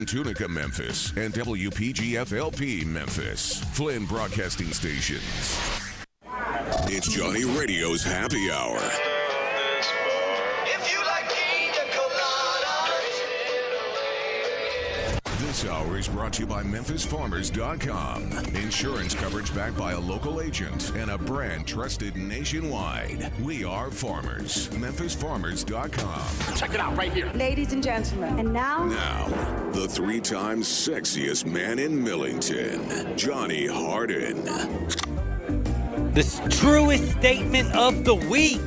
Tunica, Memphis, and WPGFLP, Memphis. Flynn Broadcasting Stations. It's Johnny Radio's Happy Hour. If you like pina coladas. This hour is brought to you by MemphisFarmers.com. Insurance coverage backed by a local agent and a brand trusted nationwide. We are farmers. MemphisFarmers.com. Check it out right here. Ladies and gentlemen, and now, the 3-time sexiest man in Millington, Johnny Hardin. The truest statement of the week.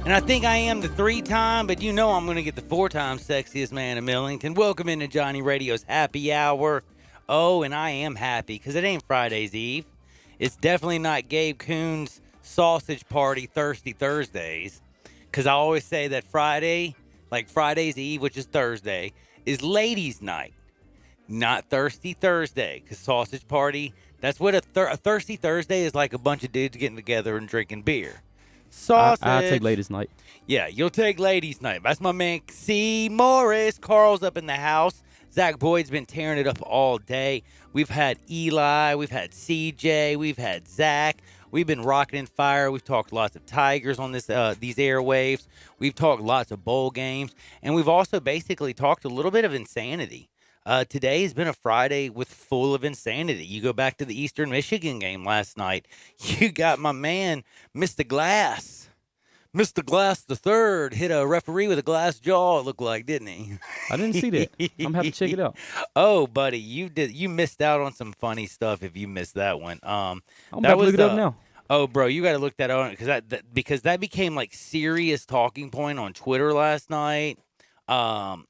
And I think I am the 3-time, but you know I'm going to get the 4-time sexiest man in Millington. Welcome into Johnny Radio's Happy Hour. Oh, and I am happy because it ain't Friday's Eve. It's definitely not Gabe Coon's sausage party Thirsty Thursdays. Because I always say that Friday, like Friday's Eve, which is Thursday, is ladies' night. Not Thirsty Thursday, because sausage party, that's what a Thirsty Thursday is, like a bunch of dudes getting together and drinking beer. Sausage. I'll take ladies' night. Yeah, you'll take ladies' night. That's my man C. Morris. Carl's up in the house. Zach Boyd's been tearing it up all day. We've had Eli. We've had CJ. We've had Zach. We've been rocking in fire. We've talked lots of Tigers on these airwaves. We've talked lots of bowl games. And we've also basically talked a little bit of insanity. Today has been a Friday full of insanity. You go back to the Eastern Michigan game last night. You got my man, Mr. Glass. Mr. Glass the third hit a referee with a glass jaw, it looked like, didn't he? I didn't see that. I'm going to have to check it out. Oh, buddy, you missed out on some funny stuff if you missed that one. I'm about to look it up now. Oh, bro, you got to look that up because that became like serious talking point on Twitter last night.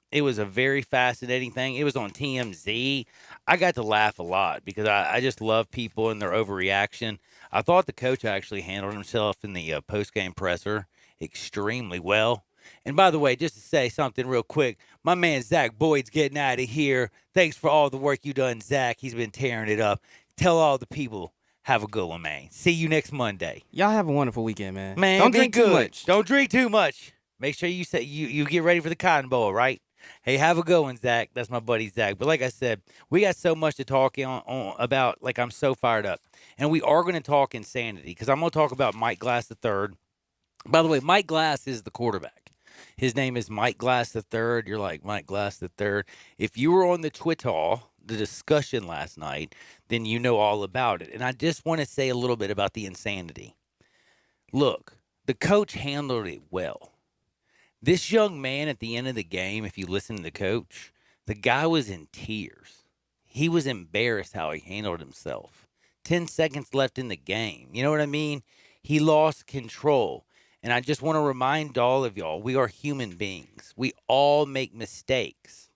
It was a very fascinating thing. It was on TMZ. I got to laugh a lot because I just love people and their overreaction. I thought the coach actually handled himself in the post-game presser extremely well. And by the way, just to say something real quick, my man Zach Boyd's getting out of here. Thanks for all the work you done, Zach. He's been tearing it up. Tell all the people, have a good one, man. See you next Monday. Y'all have a wonderful weekend, man. Man, don't drink too much. Don't drink too much. Make sure you get ready for the Cotton Bowl, right? Hey, have a good one, Zach. That's my buddy Zach. But like I said, we got so much to talk on about. Like, I'm so fired up. And we are going to talk insanity because I'm going to talk about Mike Glass III. By the way, Mike Glass is the quarterback. His name is Mike Glass III. You're like, Mike Glass III. If you were on the Twitter, the discussion last night, then you know all about it. And I just want to say a little bit about the insanity. Look, the coach handled it well. This young man at the end of the game, if you listen to the coach, the guy was in tears. He was embarrassed how he handled himself. 10 seconds left in the game. You know what I mean? He lost control. And I just want to remind all of y'all, we are human beings. We all make mistakes.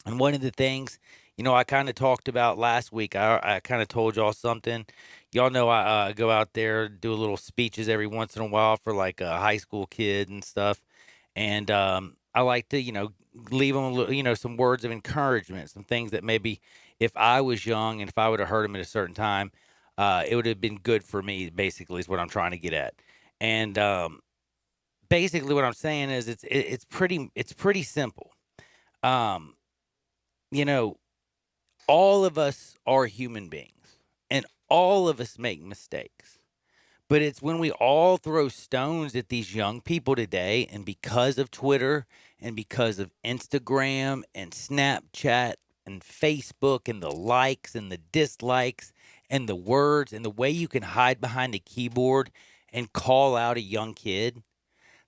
And one of the things, I kind of talked about last week, I kind of told y'all something. Y'all know I go out there, do a little speeches every once in a while for like a high school kid and stuff. And I like to, leave them a little, some words of encouragement, some things that maybe if I was young and if I would have heard them at a certain time, it would have been good for me, basically, is what I'm trying to get at. And basically what I'm saying is it's pretty simple. All of us are human beings, and all of us make mistakes. But it's when we all throw stones at these young people today, and because of Twitter and because of Instagram and Snapchat and Facebook and the likes and the dislikes and the words and the way you can hide behind a keyboard and call out a young kid,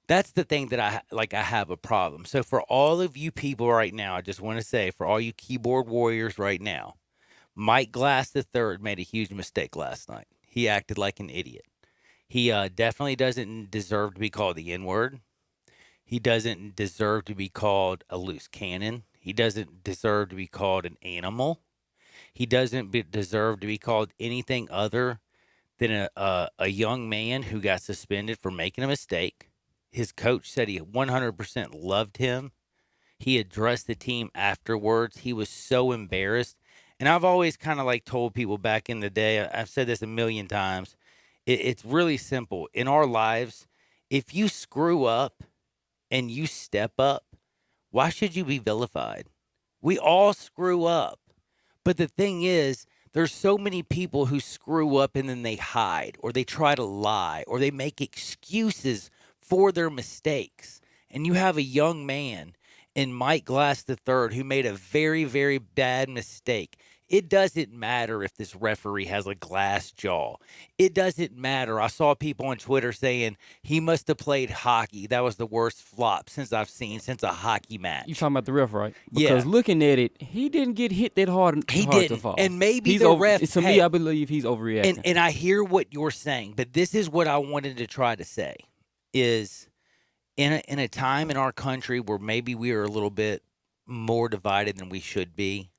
that's the thing that I have a problem. So for all of you people right now, I just want to say, for all you keyboard warriors right now, Mike Glass III made a huge mistake last night. He acted like an idiot. He definitely doesn't deserve to be called the N-word. He doesn't deserve to be called a loose cannon. He doesn't deserve to be called an animal. He doesn't deserve to be called anything other than a young man who got suspended for making a mistake. His coach said he 100% loved him. He addressed the team afterwards. He was so embarrassed. And I've always kind of like told people back in the day, I've said this a million times, it's really simple. In our lives, if you screw up and you step up, why should you be vilified? We all screw up. But the thing is, there's so many people who screw up and then they hide or they try to lie or they make excuses for their mistakes. And you have a young man in Mike Glass III who made a very, very bad mistake. It doesn't matter if this referee has a glass jaw. It doesn't matter. I saw people on Twitter saying he must have played hockey. That was the worst flop since I've seen since a hockey match. You talking about the ref, right? Yeah. Because looking at it, he didn't get hit that hard. He hard didn't. To fall. And maybe he's the ref. To me, I believe he's overreacting. And I hear what you're saying, but this is what I wanted to try to say is in a time in our country where maybe we are a little bit more divided than we should be.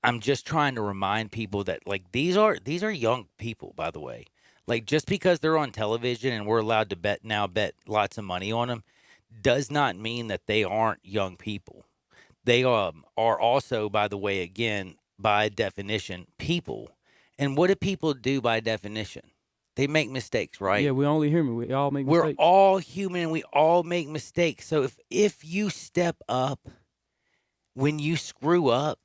I'm just trying to remind people that like these are young people, by the way. Like just because they're on television and we're allowed to bet lots of money on them does not mean that they aren't young people. They are also, by the way, again, by definition, people. And what do people do by definition? They make mistakes, right? Yeah, we're only human. We all make We're mistakes. all human and we all make mistakes. So if you step up when you screw up,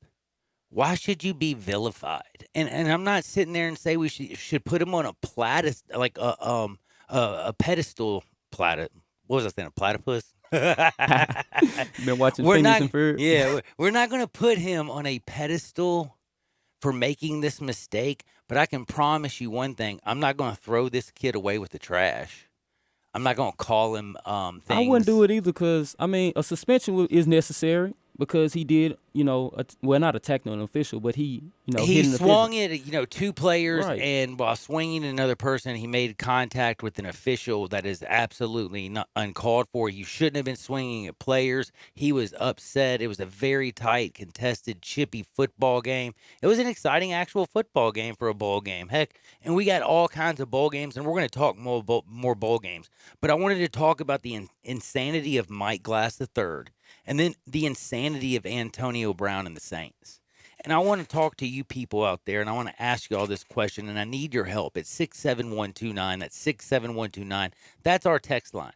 why should you be vilified? And I'm not sitting there and say we should put him on a pedestal, like a pedestal platypus. What was I saying? A platypus? Been watching We're Phineas not, and Ferb. yeah, we're not going to put him on a pedestal for making this mistake. But I can promise you one thing: I'm not going to throw this kid away with the trash. I'm not going to call him things. I wouldn't do it either because, I mean, a suspension is necessary because he did, not attacking an official, but he hit an swung official. at, two players, Right. and while swinging at another person, he made contact with an official that is absolutely not uncalled for. You shouldn't have been swinging at players. He was upset. It was a very tight, contested, chippy football game. It was an exciting actual football game for a bowl game. Heck, and we got all kinds of bowl games, and we're going to talk more bowl games. But I wanted to talk about the insanity of Mike Glass III. And then the insanity of Antonio Brown and the Saints. And I want to talk to you people out there, and I want to ask you all this question, and I need your help. It's 67129. That's 67129. That's our text line.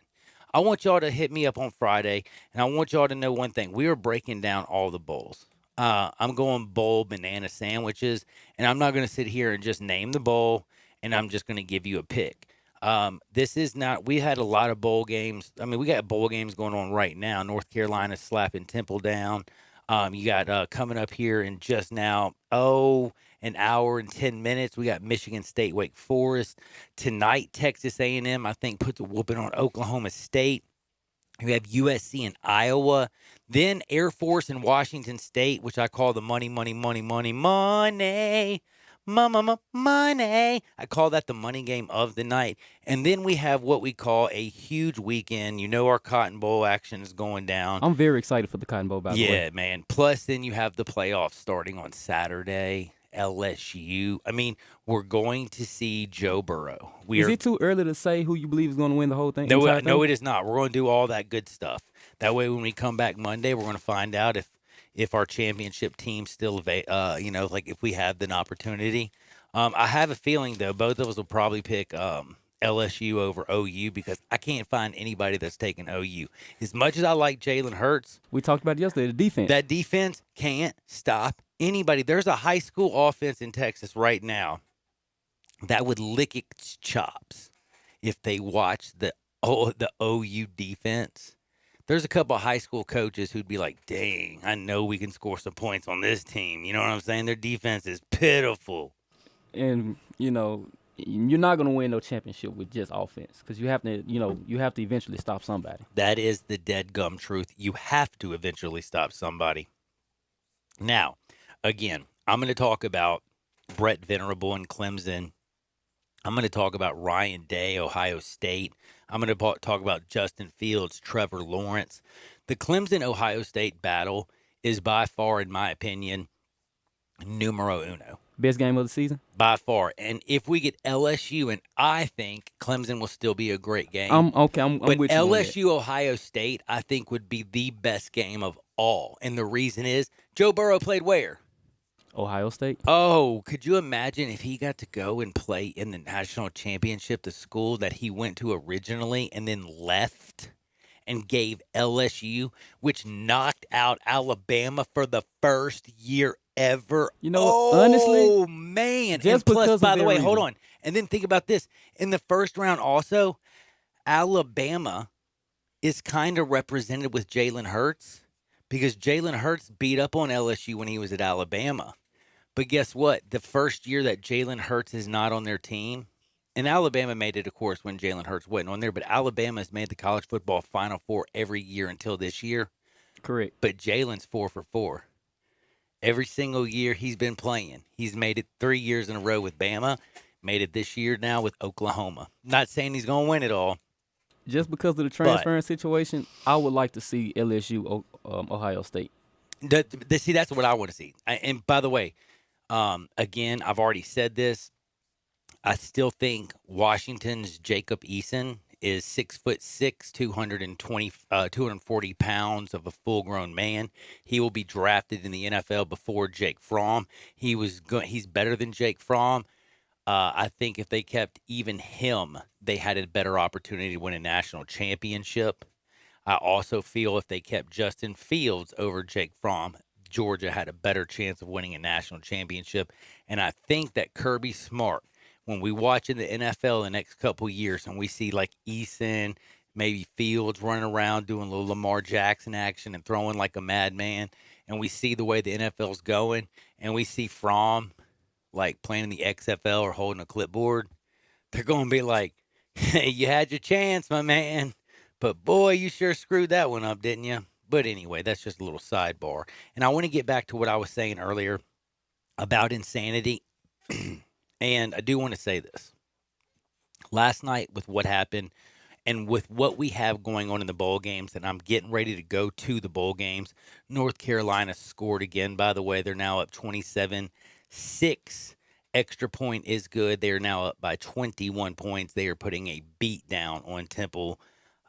I want y'all to hit me up on Friday, and I want y'all to know one thing. We are breaking down all the bowls. I'm going bowl banana sandwiches, and I'm not going to sit here and just name the bowl, and I'm just going to give you a pick. This is not, we had a lot of bowl games. I mean, we got bowl games going on right now. North Carolina slapping Temple down. You got coming up here in just now, an hour and 10 minutes. We got Michigan State, Wake Forest. Tonight, Texas A&M, I think, puts a whooping on Oklahoma State. We have USC and Iowa. Then Air Force and Washington State, which I call the money. Money. I call that the money game of the night. And then we have what we call a huge weekend. You know our Cotton Bowl action is going down. I'm very excited for the Cotton Bowl, by the way. Yeah, man. Plus, then you have the playoffs starting on Saturday. LSU. I mean, we're going to see Joe Burrow. Is it too early to say who you believe is going to win the whole thing? No, it is not. We're going to do all that good stuff. That way, when we come back Monday, we're going to find out if our championship team still, like if we have an opportunity. I have a feeling, though, both of us will probably pick LSU over OU because I can't find anybody that's taking OU. As much as I like Jalen Hurts. We talked about it yesterday, the defense. That defense can't stop anybody. There's a high school offense in Texas right now that would lick its chops if they watched the OU defense. There's a couple of high school coaches who'd be like, dang, I know we can score some points on this team. You know what I'm saying? Their defense is pitiful. And, you're not going to win no championship with just offense because you have to eventually stop somebody. That is the dead gum truth. You have to eventually stop somebody. Now, again, I'm going to talk about Brett Venerable and Clemson. I'm going to talk about Ryan Day, Ohio State. I'm going to talk about Justin Fields, Trevor Lawrence. The Clemson-Ohio State battle is by far, in my opinion, numero uno. Best game of the season? By far. And if we get LSU, and I think Clemson will still be a great game. I'm with you But on that. LSU-Ohio State, I think, would be the best game of all. And the reason is Joe Burrow played where? Ohio State. Oh, could you imagine if he got to go and play in the national championship, the school that he went to originally, and then left and gave LSU, which knocked out Alabama for the first year ever. You know what? Honestly, Oh, man. And just plus, because by of the that way, hold reason. on. And then think about this. In the first round also, Alabama is kind of represented with Jalen Hurts because Jalen Hurts beat up on LSU when he was at Alabama. But guess what? The first year that Jalen Hurts is not on their team, and Alabama made it, of course, when Jalen Hurts wasn't on there, but Alabama has made the college football Final Four every year until this year. Correct. But Jalen's 4 for 4. Every single year he's been playing. He's made it 3 years in a row with Bama, made it this year now with Oklahoma. Not saying he's going to win it all, Just because of the but transferring situation, I would like to see LSU, Ohio State. see, that's what I want to see. And by the way, again, I've already said this. I still think Washington's Jacob Eason is 6'6", 240 pounds of a full-grown man. He will be drafted in the NFL before Jake Fromm. He's better than Jake Fromm. I think if they kept even him, they had a better opportunity to win a national championship. I also feel if they kept Justin Fields over Jake Fromm, Georgia had a better chance of winning a national championship. And I think that Kirby Smart, when we watch in the NFL the next couple years and we see like Eason, maybe Fields running around doing a little Lamar Jackson action and throwing like a madman, and we see the way the NFL's going, and we see Fromm like playing in the XFL or holding a clipboard, they're going to be like, hey, you had your chance, my man. But boy, you sure screwed that one up, didn't you? But anyway, that's just a little sidebar. And I want to get back to what I was saying earlier about insanity. And I do want to say this. Last night, with what happened and with what we have going on in the bowl games, and I'm getting ready to go to the bowl games, North Carolina scored again, by the way. They're now up 27-6. Extra point is good. They are now up by 21 points. They are putting a beat down on Temple,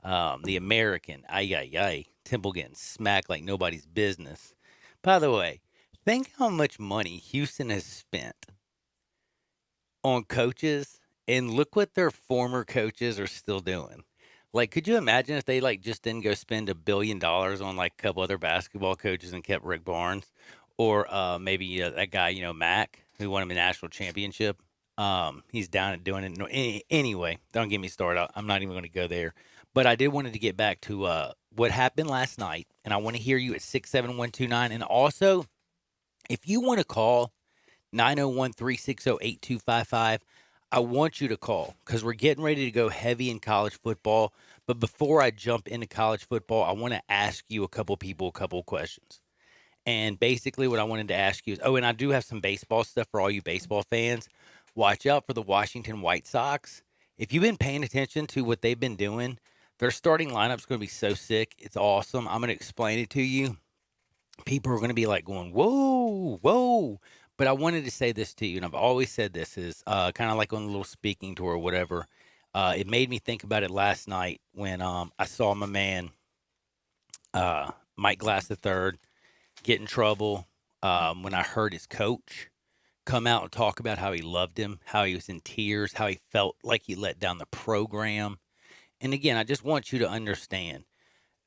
the American. Ay. Temple getting smacked like nobody's business. By the way, think how much money Houston has spent on coaches, and look what their former coaches are still doing. Like, could you imagine if they like just didn't go spend $1 billion on like a couple other basketball coaches and kept Rick Barnes, or maybe that guy, Mac, who won him a national championship. He's down at doing it. Anyway, don't get me started. I'm not even going to go there. But I did wanted to get back to what happened last night, and I want to hear you at 67129. And also, if you want to call 901-360-8255, I want you to call because we're getting ready to go heavy in college football. But before I jump into college football, I want to ask you a couple questions. And basically what I wanted to ask you is, and I do have some baseball stuff for all you baseball fans. Watch out for the Washington White Sox. If you've been paying attention to what they've been doing, their starting lineup's going to be so sick. It's awesome. I'm going to explain it to you. People are going to be like going, whoa. But I wanted to say this to you, and I've always said this, is kind of like on a little speaking tour or whatever. It made me think about it last night when I saw my man, Mike Glass III, get in trouble when I heard his coach come out and talk about how he loved him, how he was in tears, how he felt like he let down the program. And again, I just want you to understand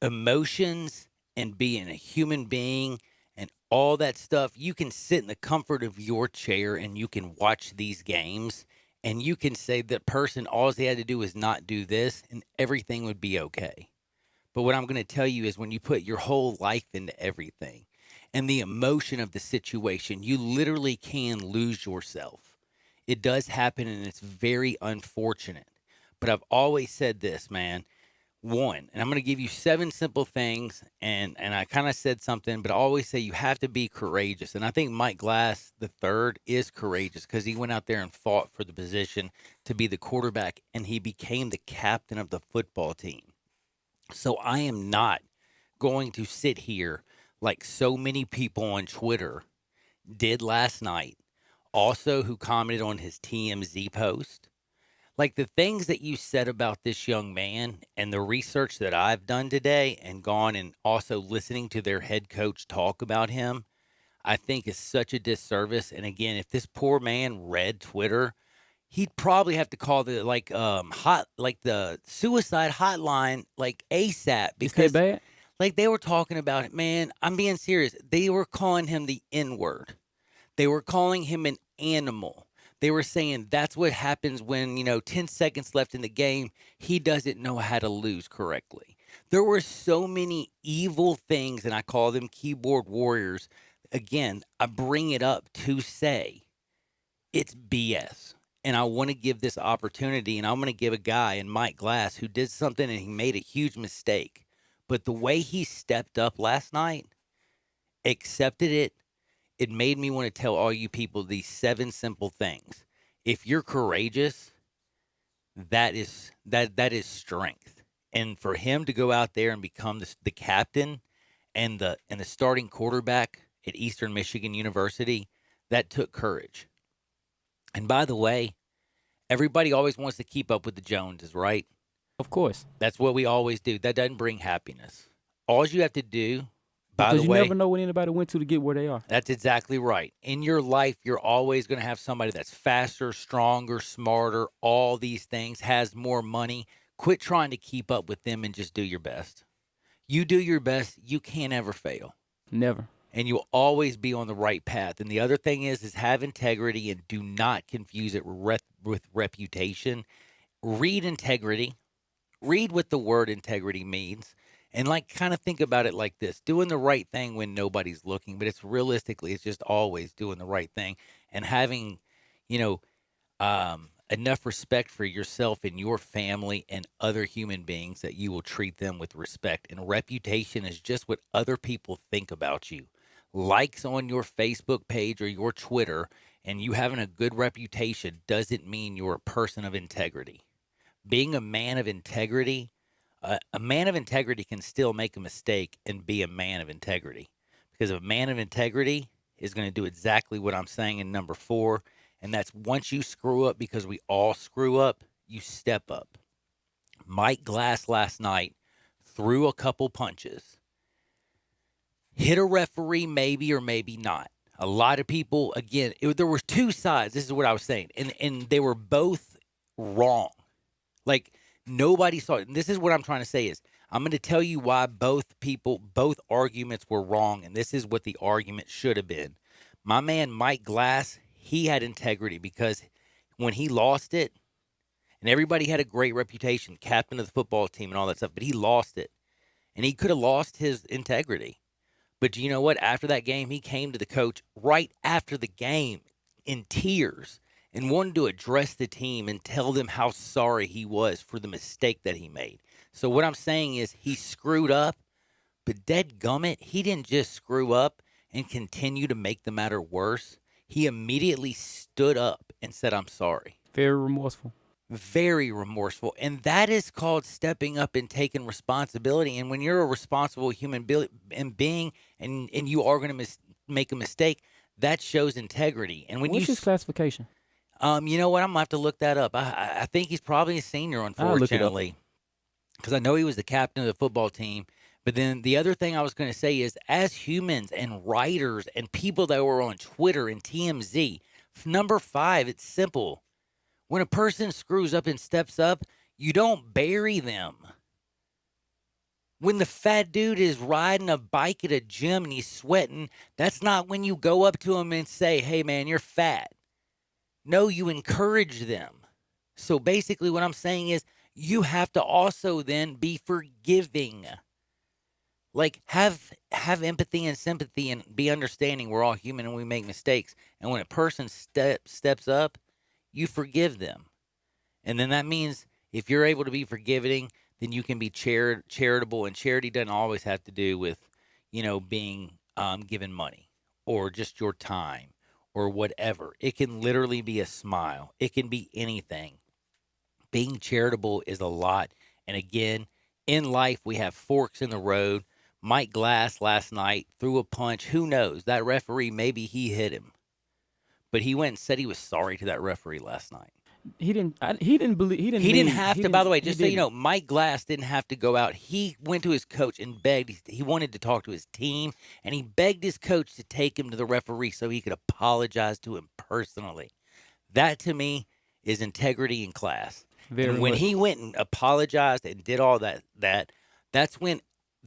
emotions and being a human being and all that stuff. You can sit in the comfort of your chair and you can watch these games and you can say that person, all they had to do is not do this and everything would be okay. But what I'm going to tell you is when you put your whole life into everything and the emotion of the situation, you literally can lose yourself. It does happen and it's very unfortunate. But I've always said this, man. One, and I'm going to give you 7 simple things, and I kind of said something, but I always say you have to be courageous. And I think Mike Glass III is courageous because he went out there and fought for the position to be the quarterback, and he became the captain of the football team. So I am not going to sit here like so many people on Twitter did last night, also who commented on his TMZ post. Like the things that you said about this young man and the research that I've done today and gone and also listening to their head coach talk about him, I think is such a disservice. And again, if this poor man read Twitter, he'd probably have to call the the suicide hotline like ASAP Is that because bad? like they were talking about it, man. I'm being serious. They were calling him the N-word. They were calling him an animal. They were saying that's what happens when, 10 seconds left in the game, he doesn't know how to lose correctly. There were so many evil things, and I call them keyboard warriors. Again, I bring it up to say it's BS. And I want to give this opportunity, and I'm going to give a guy in Mike Glass who did something and he made a huge mistake. But the way he stepped up last night, accepted it, it made me want to tell all you people these 7 simple things. If you're courageous, that is strength. And for him to go out there and become the captain and the starting quarterback at Eastern Michigan University, that took courage. And by the way, everybody always wants to keep up with the Joneses, right? Of course. That's what we always do. That doesn't bring happiness. All you have to do, by Because the you way, never know what anybody went to get where they are. that's exactly right. In your life, you're always going to have somebody that's faster, stronger, smarter, all these things, has more money. Quit trying to keep up with them and just do your best. You do your best, you can't ever fail. Never. And you'll always be on the right path. And the other thing is have integrity and do not confuse it with reputation. Read integrity. Read what the word integrity means. And kind of think about it like this: doing the right thing when nobody's looking, but it's just always doing the right thing and having, you know, enough respect for yourself and your family and other human beings that you will treat them with respect. And reputation is just what other people think about you. Likes on your Facebook page or your Twitter and you having a good reputation doesn't mean you're a person of integrity. Being a man of integrity, a man of integrity can still make a mistake and be a man of integrity. Because a man of integrity is going to do exactly what I'm saying in number 4. And that's once you screw up, because we all screw up, you step up. Mike Glass last night threw a couple punches. Hit a referee maybe or maybe not. A lot of people, again, there were 2 sides. This is what I was saying. And they were both wrong. Like, nobody saw it. And this is what I'm trying to say is, I'm going to tell you why both arguments were wrong. And this is what the argument should have been. My man, Mike Glass, he had integrity because when he lost it, and everybody had a great reputation, captain of the football team and all that stuff, but he lost it. And he could have lost his integrity. But you know what? After that game, he came to the coach right after the game in tears and wanted to address the team and tell them how sorry he was for the mistake that he made. So what I'm saying is he screwed up, but dadgummit, he didn't just screw up and continue to make the matter worse. He immediately stood up and said, I'm sorry. Very remorseful. Very remorseful. And that is called stepping up and taking responsibility. And when you're a responsible human being and you are going to make a mistake, that shows integrity. And when What's his classification? You know what? I'm going to have to look that up. I think he's probably a senior, unfortunately. Because I know he was the captain of the football team. But then the other thing I was going to say is, as humans and writers and people that were on Twitter and TMZ, number 5, it's simple. When a person screws up and steps up, you don't bury them. When the fat dude is riding a bike at a gym and he's sweating, that's not when you go up to him and say, hey, man, you're fat. No, you encourage them. So basically what I'm saying is you have to also then be forgiving. Like, have empathy and sympathy and be understanding. We're all human and we make mistakes. And when a person steps up, you forgive them. And then that means if you're able to be forgiving, then you can be charitable. And charity doesn't always have to do with, being given money or just your time or whatever. It can literally be a smile. It can be anything. Being charitable is a lot. And again, in life, we have forks in the road. Mike Glass last night threw a punch. Who knows? That referee, maybe he hit him. But he went and said he was sorry to that referee last night. He didn't have to. By the way, just so you know, Mike Glass didn't have to go out. He went to his coach and begged. He wanted to talk to his team, and he begged his coach to take him to the referee so he could apologize to him personally. That, to me, is integrity and class. Very And when much. he went and apologized and did all that's when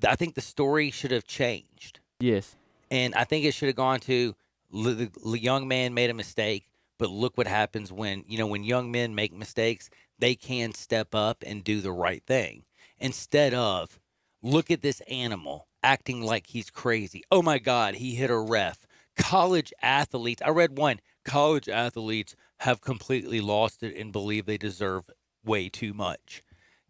I think the story should have changed. Yes. And I think it should have gone to the young man made a mistake, but look what happens when, when young men make mistakes, they can step up and do the right thing. Instead of, look at this animal acting like he's crazy. Oh my God, he hit a ref. College athletes, I read one, college athletes have completely lost it and believe they deserve way too much.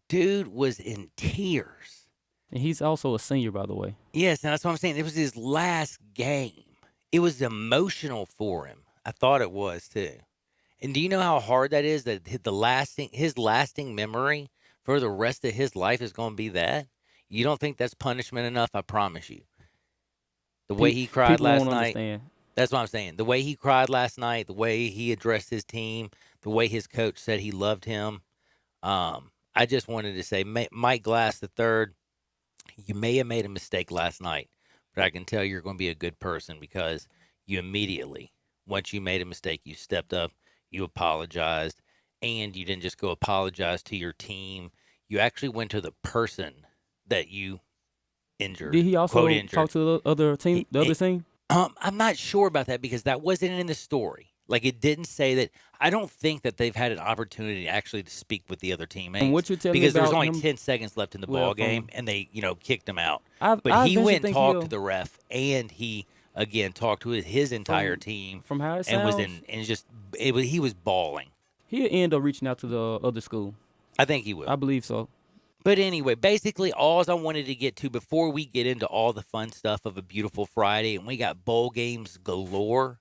Dude was in tears. And he's also a senior, by the way. Yes, and that's what I'm saying. It was his last game. It was emotional for him. I thought it was too. And do you know how hard that is? That his lasting memory for the rest of his life is going to be that. You don't think that's punishment enough? I promise you. The way he cried People last won't night. understand. That's what I'm saying. The way he cried last night, the way he addressed his team, the way his coach said he loved him. I just wanted to say, Mike Glass III, you may have made a mistake last night, but I can tell you're going to be a good person because you immediately, once you made a mistake, you stepped up, you apologized, and you didn't just go apologize to your team. You actually went to the person that you injured. Did he also quote injured. talk to the other team? The other team? I'm not sure about that because that wasn't in the story. Like it didn't say that. I don't think that they've had an opportunity actually to speak with the other teammates. And what you're telling me because there was about only him- 10 seconds left in the Well, ball game, and they, kicked him out. I But he eventually went and think talked he'll- to the ref, and he again talked to his entire team, From how it and was sounds, he was bawling. he'll end up reaching out to the other school. I think he will. I believe so. But anyway, basically, all I wanted to get to before we get into all the fun stuff of a beautiful Friday, and we got bowl games galore,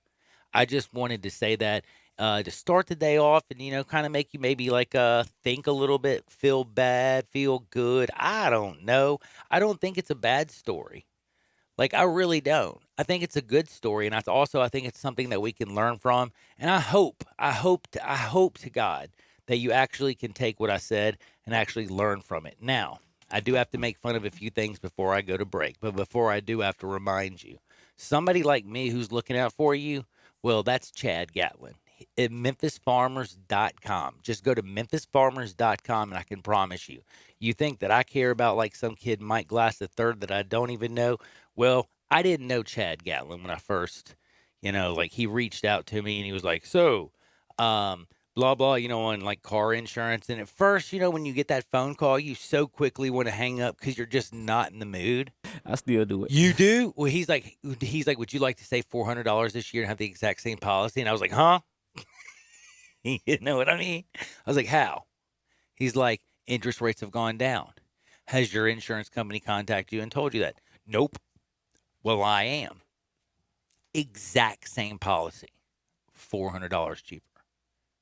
I just wanted to say that to start the day off and, kind of make you maybe like think a little bit, feel bad, feel good. I don't know. I don't think it's a bad story. Like, I really don't. I think it's a good story, and I think it's something that we can learn from. And I hope to God that you actually can take what I said and actually learn from it. Now, I do have to make fun of a few things before I go to break, but before I do, I have to remind you, somebody like me who's looking out for you, well, that's Chad Gatlin at MemphisFarmers.com. Just go to MemphisFarmers.com, and I can promise you, you think that I care about like some kid Mike Glass III that I don't even know? Well, I didn't know Chad Gatlin when I first, like he reached out to me and he was like, so, blah, blah, on like car insurance. And at first, when you get that phone call, you so quickly want to hang up because you're just not in the mood. I still do it. You do? Well, he's like, would you like to save $400 this year and have the exact same policy? And I was like, huh? You know what I mean? I was like, how? He's like, interest rates have gone down. Has your insurance company contacted you and told you that? Nope. Well, I am. Exact same policy. $400 cheaper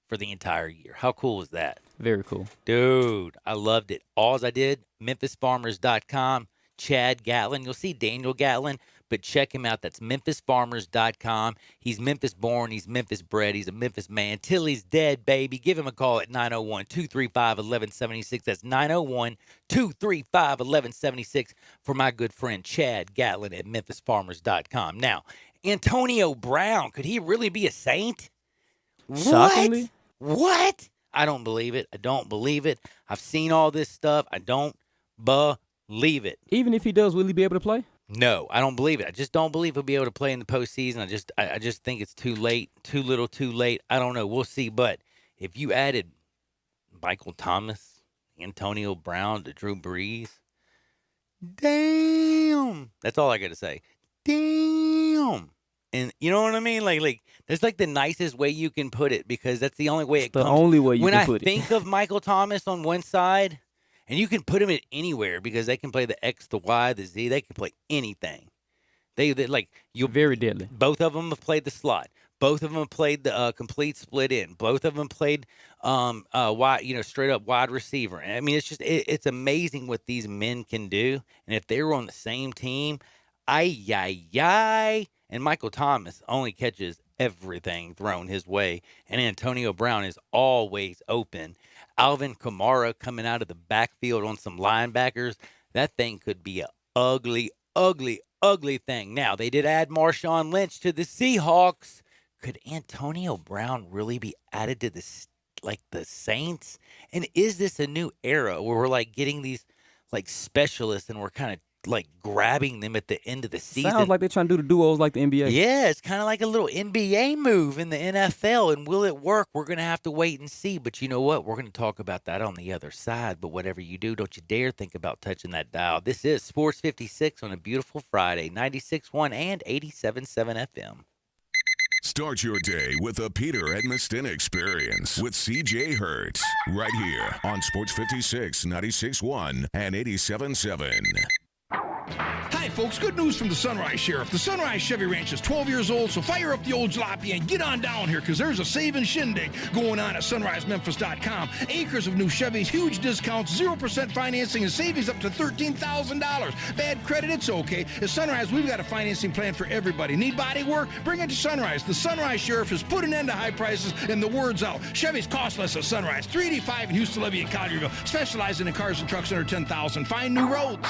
for the entire year. How cool is that? Very cool. Dude, I loved it. All I did, MemphisFarmers.com, Chad Gatlin. You'll see Daniel Gatlin, but check him out. That's MemphisFarmers.com. He's Memphis born. He's Memphis bred. He's a Memphis man. Till he's dead, baby. Give him a call at 901-235-1176. That's 901-235-1176 for my good friend Chad Gatlin at MemphisFarmers.com. Now, Antonio Brown, could he really be a saint? Shockingly? What? I don't believe it. I don't believe it. I've seen all this stuff. I don't believe it. Even if he does, will he be able to play? No, I don't believe it. I just don't believe he'll be able to play in the postseason. I just think it's too late, too little, too late. I don't know. We'll see. But if you added Michael Thomas, Antonio Brown to Drew Brees, damn. That's all I got to say. Damn. And you know what I mean? Like that's like the nicest way you can put it because that's the only way it The comes. only way you when can I put it. think of Michael Thomas on one side, and you can put him at anywhere because they can play the X, the Y, the Z. They can play anything. They like you. Very deadly. Both of them have played the slot. Both of them have played the complete split in. Both of them played wide, straight up wide receiver. And I mean, it's amazing what these men can do. And if they were on the same team, and Michael Thomas only catches everything thrown his way. And Antonio Brown is always open. Alvin Kamara coming out of the backfield on some linebackers. That thing could be a ugly, ugly, ugly thing. Now, they did add Marshawn Lynch to the Seahawks. Could Antonio Brown really be added to the like the Saints? And is this a new era where we're like getting these like specialists and we're kind of like grabbing them at the end of the season? Sounds like they're trying to do the duos like the NBA. Yeah, it's kind of like a little NBA move in the NFL. And will it work? We're going to have to wait and see. But you know what? We're going to talk about that on the other side. But whatever you do, don't you dare think about touching that dial. This is Sports 56 on a beautiful Friday, 96.1 and 87.7 FM. Start your day with the Peter Edmiston Experience with CJ Hertz right here on Sports 56, 96.1 and 87.7. Hi, folks. Good news from the Sunrise Sheriff. The Sunrise Chevy Ranch is 12 years old, so fire up the old jalopy and get on down here, because there's a saving shindig going on at sunrisememphis.com. Acres of new Chevys, huge discounts, 0% financing, and savings up to $13,000. Bad credit, it's okay. At Sunrise, we've got a financing plan for everybody. Need body work? Bring it to Sunrise. The Sunrise Sheriff has put an end to high prices, and the word's out. Chevys cost less at Sunrise. 385 in Houston, Levy, and Collierville. Specializing in cars and trucks under $10,000. Find new roads.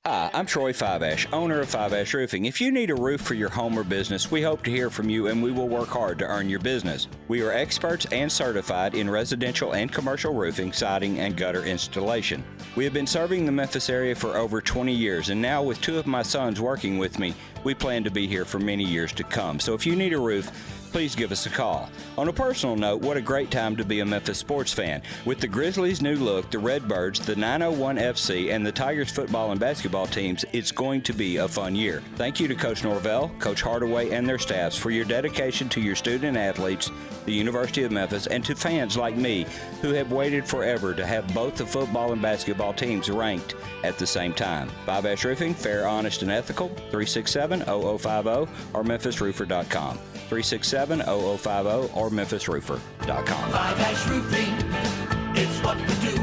Hi, I'm Troy Fiveash, owner of Fiveash Roofing. If you need a roof for your home or business, we hope to hear from you, and we will work hard to earn your business. We are experts and certified in residential and commercial roofing, siding, and gutter installation. We have been serving the Memphis area for over 20 years, and now with two of my sons working with me, we plan to be here for many years to come. So if you need a roof, please give us a call. On a personal note, what a great time to be a Memphis sports fan. With the Grizzlies' new look, the Redbirds, the 901 FC, and the Tigers football and basketball teams, it's going to be a fun year. Thank you to Coach Norvell, Coach Hardaway, and their staffs for your dedication to your student athletes, the University of Memphis, and to fans like me who have waited forever to have both the football and basketball teams ranked at the same time. Fiveash Roofing, fair, honest, and ethical, 367-0050 or memphisroofer.com. 367-0050 or memphisroofer.com. Five-Ash Roofing, it's what we do.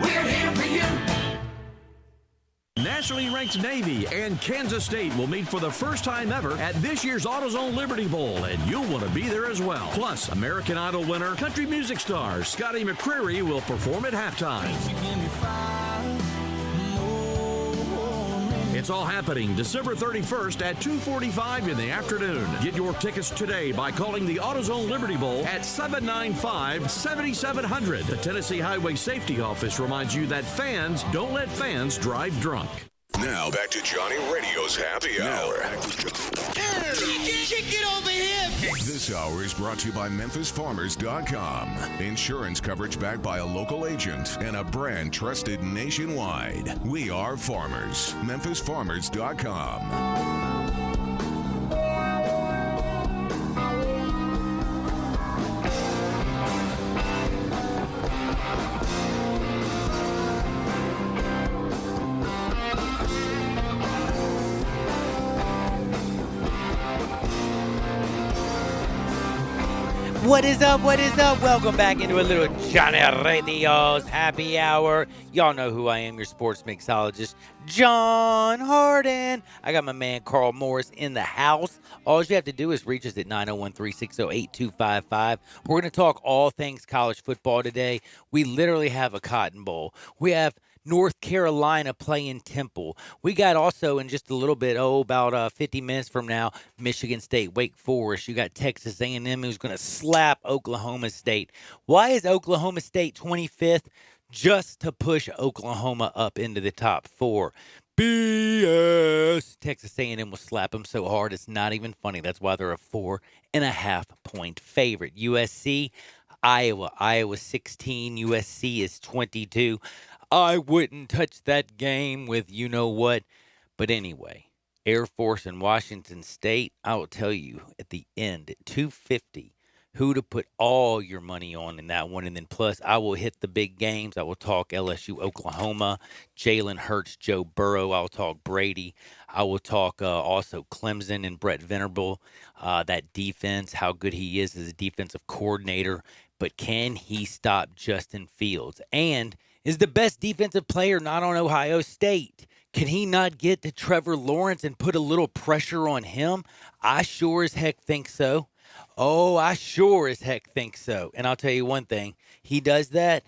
We're here for you. Nationally ranked Navy and Kansas State will meet for the first time ever at this year's AutoZone Liberty Bowl, and you'll want to be there as well. Plus, American Idol winner, country music star Scotty McCreery will perform at halftime. It's all happening December 31st at 2:45 in the afternoon. Get your tickets today by calling the AutoZone Liberty Bowl at 795-7700. The Tennessee Highway Safety Office reminds you that fans don't let fans drive drunk. Now back to Johnny Radio's Happy Hour. Get over here. This hour is brought to you by MemphisFarmers.com. Insurance coverage backed by a local agent and a brand trusted nationwide. We are farmers. MemphisFarmers.com. What is up? What is up? Welcome back into a little Johnny Radio's Happy Hour. Y'all know who I am, your sports mixologist, John Hardin. I got my man Carl Morris in the house. All you have to do is reach us at 901-360-8255. We're going to talk all things college football today. We literally have a Cotton Bowl. We have North Carolina playing Temple. We got also in just a little bit, about 50 minutes from now, Michigan State, Wake Forest. You got Texas A&M who's going to slap Oklahoma State. Why is Oklahoma State 25th? Just to push Oklahoma up into the top 4. BS. Texas A&M will slap them so hard it's not even funny. That's why they're a 4.5-point favorite. USC, Iowa 16. USC is 22. I wouldn't touch that game with you know what. But anyway, Air Force and Washington State, I will tell you at the end at 250 who to put all your money on in that one. And then plus, I will hit the big games. I will talk LSU, Oklahoma, Jalen Hurts, Joe Burrow. I will talk Brady. I will talk also Clemson and Brett Venables, that defense, how good he is as a defensive coordinator. But can he stop Justin Fields? And is the best defensive player not on Ohio State? Can he not get to Trevor Lawrence and put a little pressure on him? I sure as heck think so. Oh, I sure as heck think so. And I'll tell you one thing. He does that,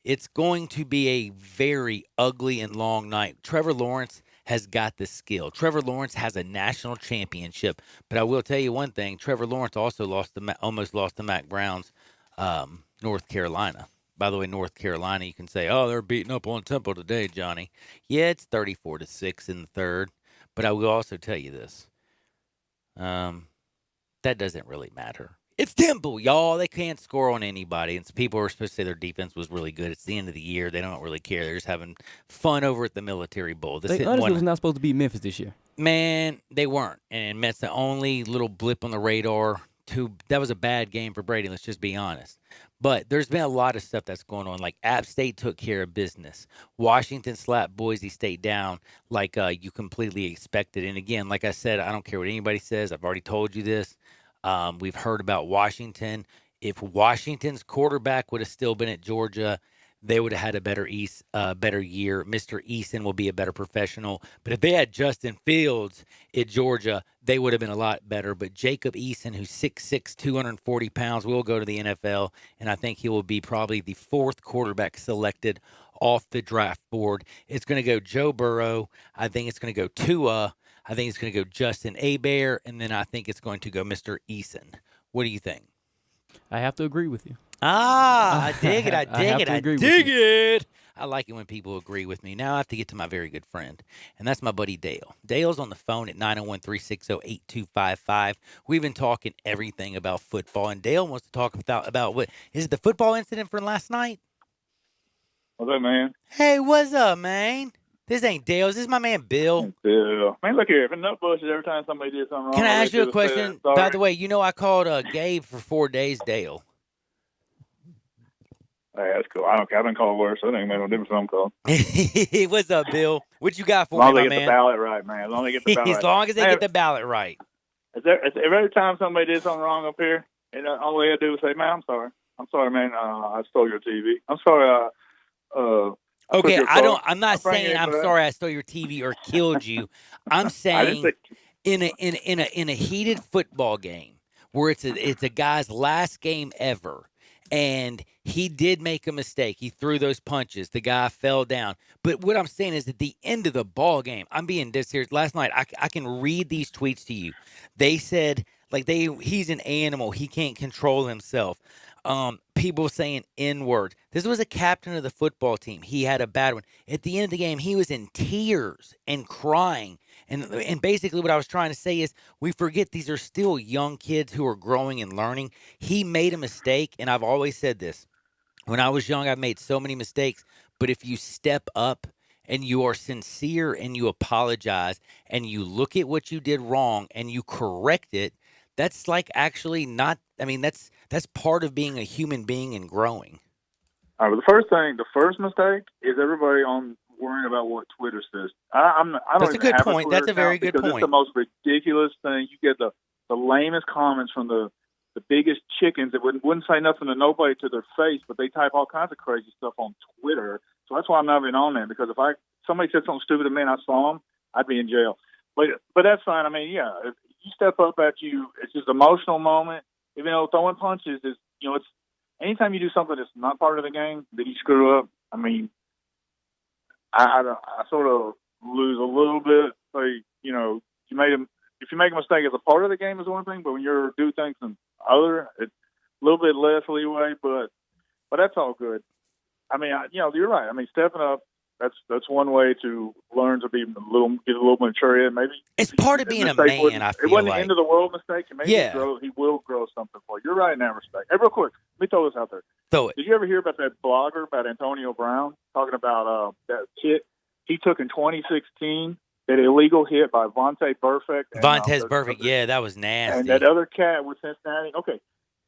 it's going to be a very ugly and long night. Trevor Lawrence has got the skill. Trevor Lawrence has a national championship. But I will tell you one thing. Trevor Lawrence also almost lost to Mac Brown's North Carolina. By the way, North Carolina, you can say, "Oh, they're beating up on Temple today, Johnny." Yeah, it's 34-6 in the third, but I will also tell you this: that doesn't really matter. It's Temple, y'all. They can't score on anybody, and people are supposed to say their defense was really good. It's the end of the year; they don't really care. They're just having fun over at the Military Bowl. They honestly was not supposed to beat Memphis this year. Man, they weren't, and Met's the only little blip on the radar. That was a bad game for Brady. Let's just be honest. But there's been a lot of stuff that's going on. Like App State took care of business. Washington slapped Boise State down like you completely expected. And again, like I said, I don't care what anybody says. I've already told you this. We've heard about Washington. If Washington's quarterback would have still been at Georgia, they would have had a better year. Mr. Eason will be a better professional. But if they had Justin Fields at Georgia, they would have been a lot better. But Jacob Eason, who's 6'6", 240 pounds, will go to the NFL, and I think he will be probably the fourth quarterback selected off the draft board. It's going to go Joe Burrow. I think it's going to go Tua. I think it's going to go Justin Hebert, and then I think it's going to go Mr. Eason. What do you think? I have to agree with you. I dig it. I dig it. I like it when people agree with me. Now I have to get to my very good friend, and that's my buddy Dale. Dale's on the phone at 901-360-8255. We've been talking everything about football, and Dale wants to talk about what is it, the football incident from last night? What's up, man? Hey, what's up, man? This ain't Dale's. This is my man Bill. Bill. Man, look here. If a nut bush is every time somebody did something wrong. Can I ask you a question? By the way, you know I called Gabe for 4 days, Dale. Hey, that's cool. I don't care. I've been called worse, so it ain't made no difference what I'm called. What's up, Bill? What you got for me, my man? As long as they get the ballot right, man. As long as they get the ballot right. As long as they get the ballot right. Every time somebody did something wrong up here, and all they had to do was say, man, I'm sorry. I'm sorry, man. I stole your TV. I'm sorry. Okay, I'm not saying I'm sorry I stole your TV or killed you. I'm saying in a heated football game where it's a guy's last game ever, and he did make a mistake. He threw those punches. The guy fell down. But what I'm saying is at the end of the ball game, I'm being dead serious. Last night, I can read these tweets to you. They said he's an animal. He can't control himself. People saying N-words. This was a captain of the football team. He had a bad one. At the end of the game, he was in tears and crying. And basically what I was trying to say is we forget these are still young kids who are growing and learning. He made a mistake, and I've always said this. When I was young, I made so many mistakes. But if you step up and you are sincere and you apologize and you look at what you did wrong and you correct it, that's like actually not – I mean, that's part of being a human being and growing. All right, the first mistake is everybody on worrying about what Twitter says. I don't That's a good point. That's a very good point. It's the most ridiculous thing. You get the lamest comments from the biggest chickens that wouldn't say nothing to nobody to their face, but they type all kinds of crazy stuff on Twitter. So that's why I'm not even on there, because if somebody said something stupid to me and I saw them, I'd be in jail. But that's fine. I mean, yeah, if you step up at you, it's just an emotional moment. Even though throwing punches is, it's anytime you do something that's not part of the game that you screw up. I mean, I sort of lose a little bit. So if you make a mistake as a part of the game is one thing, but when you're do things and other, it's a little bit less leeway. But that's all good. I mean, you're right. I mean, stepping up. That's one way to learn to get a little mature. Maybe it's part of being a man. I feel it wasn't like the end of the world mistake. And maybe he will grow something for you. You're right in that respect. Hey, real quick, let me throw this out there. Throw it. Did you ever hear about that blogger about Antonio Brown talking about that hit he took in 2016? That illegal hit by Vontaze Burfict. Vontaze Burfict, yeah, that was nasty. And that other cat with Cincinnati. Okay,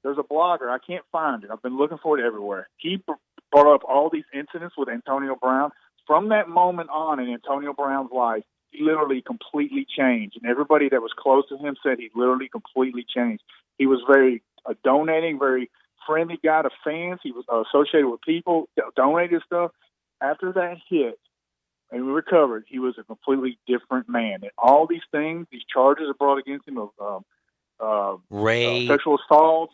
there's a blogger. I can't find it. I've been looking for it everywhere. He brought up all these incidents with Antonio Brown. From that moment on in Antonio Brown's life, he literally completely changed. And everybody that was close to him said he literally completely changed. He was very donating, very friendly guy to fans. He was associated with people, donated stuff. After that hit, and we recovered, he was a completely different man. And all these things, these charges are brought against him of sexual assaults,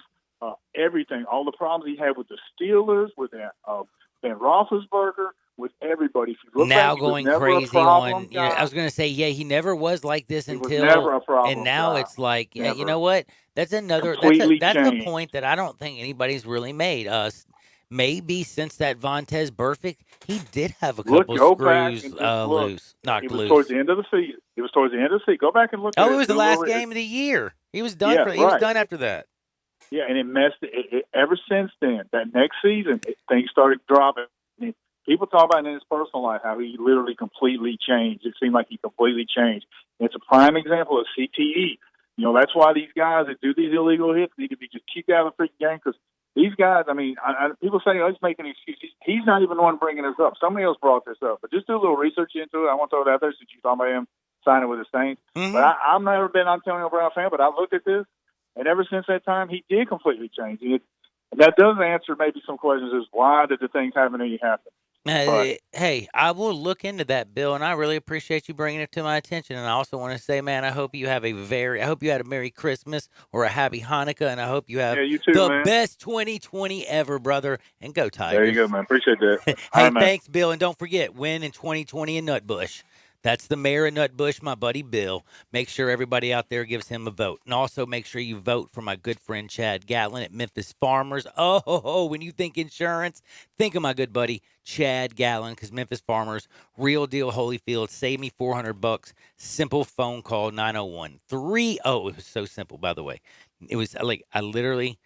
everything, all the problems he had with the Steelers, with Ben Roethlisberger, with everybody. If you look Now back, he was going never a crazy problem on, guy. I was going to say, yeah, he never was like this He was until, never a problem and now guy. it's like, yeah, you Never. know what? That's another, Completely that's a changed. point that I don't think anybody's really made. Maybe since that Vontez Burfict, he did have a couple Go back screws and just look. loose, knocked It was loose. towards the end of the season. It was towards the end of the season. Go back and look at it. Oh, it was the Do a last little- game of the year. He was done. Yeah, He was right. done after that. Yeah, and it messed it. Ever since then, that next season, things started dropping. And people talk about in his personal life how he literally completely changed. It seemed like he completely changed. And it's a prime example of CTE. You know, that's why these guys that do these illegal hits need to be just kicked out of the freaking game, because these guys, I mean, people say, oh, he's making excuses. He's not even the one bringing this up. Somebody else brought this up. But just do a little research into it. I want to throw it out there since you're talking about him signing with the Saints. Mm-hmm. But I've never been an Antonio Brown fan, but I looked at this, and ever since that time, he did completely change. And that does answer maybe some questions as why did the things happen and happen. Hey, I will look into that, Bill, and I really appreciate you bringing it to my attention. And I also want to say, man, I hope you had a Merry Christmas or a Happy Hanukkah, and I hope you have you too, the man. best 2020 ever, brother. And go Tigers. There you go, man. Appreciate that. Hey, All right, man. thanks, Bill, and don't forget, win in 2020 in Nutbush. That's the mayor of Nutbush, my buddy Bill. Make sure everybody out there gives him a vote. And also make sure you vote for my good friend Chad Gatlin at Memphis Farmers. Oh, when you think insurance, think of my good buddy Chad Gatlin, because Memphis Farmers, real deal Holyfield, save me $400. Simple phone call, 901-30. Oh, it was so simple, by the way. It was like, I literally,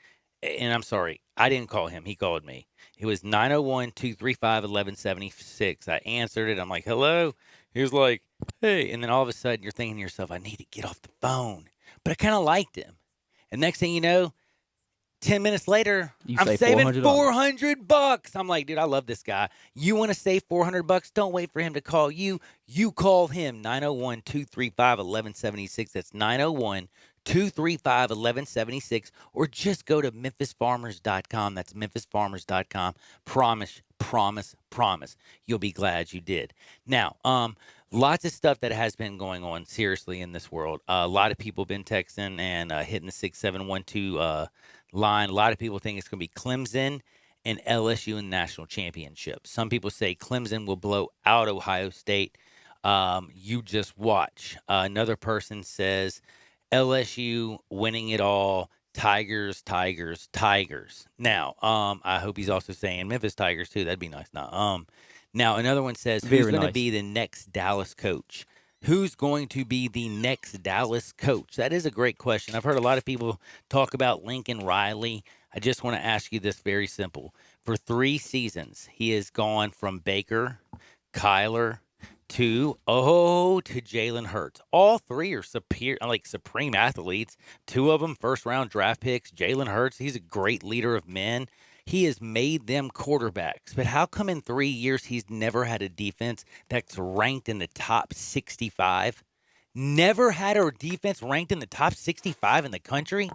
and I'm sorry, I didn't call him. He called me. It was 901-235-1176. I answered it. I'm like, hello. He was like, hey. And then all of a sudden, you're thinking to yourself, I need to get off the phone. But I kind of liked him. And next thing you know, 10 minutes later, I'm saving $400. I'm like, dude, I love this guy. You want to save $400? Don't wait for him to call you. You call him, 901-235-1176. That's 901-235-1176. Or just go to memphisfarmers.com. That's memphisfarmers.com. Promise. You'll be glad you did. Now, lots of stuff that has been going on seriously in this world. A lot of people have been texting and hitting the 6712 line. A lot of people think it's going to be Clemson and LSU in the national championship. Some people say Clemson will blow out Ohio State. You just watch. Another person says LSU winning it all. Tigers. Now, I hope he's also saying Memphis Tigers too. That'd be nice. Now, another one says, who's going to be the next Dallas coach? Who's going to be the next Dallas coach? That is a great question. I've heard a lot of people talk about Lincoln Riley. I just want to ask you this very simple. For 3 seasons, he has gone from Baker, Kyler, to Jalen Hurts. All 3 are supreme athletes. 2 of them first-round draft picks. Jalen Hurts, he's a great leader of men. He has made them quarterbacks. But how come in 3 years he's never had a defense that's ranked in the top 65? Never had a defense ranked in the top 65 in the country?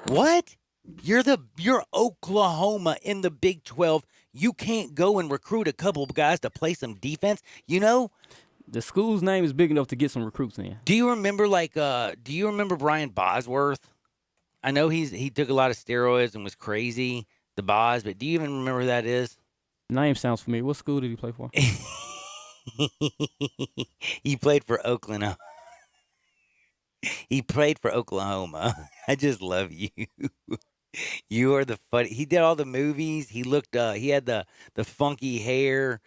What? You're Oklahoma in the Big 12. You can't go and recruit a couple of guys to play some defense. You know, the school's name is big enough to get some recruits in. Do you remember Brian Bosworth? I know he took a lot of steroids and was crazy, the Bos, but do you even remember who that is? Name sounds familiar. What school did he play for? He played for Oklahoma. I just love you. You are the funny. He did all the movies. He looked. He had the funky hair.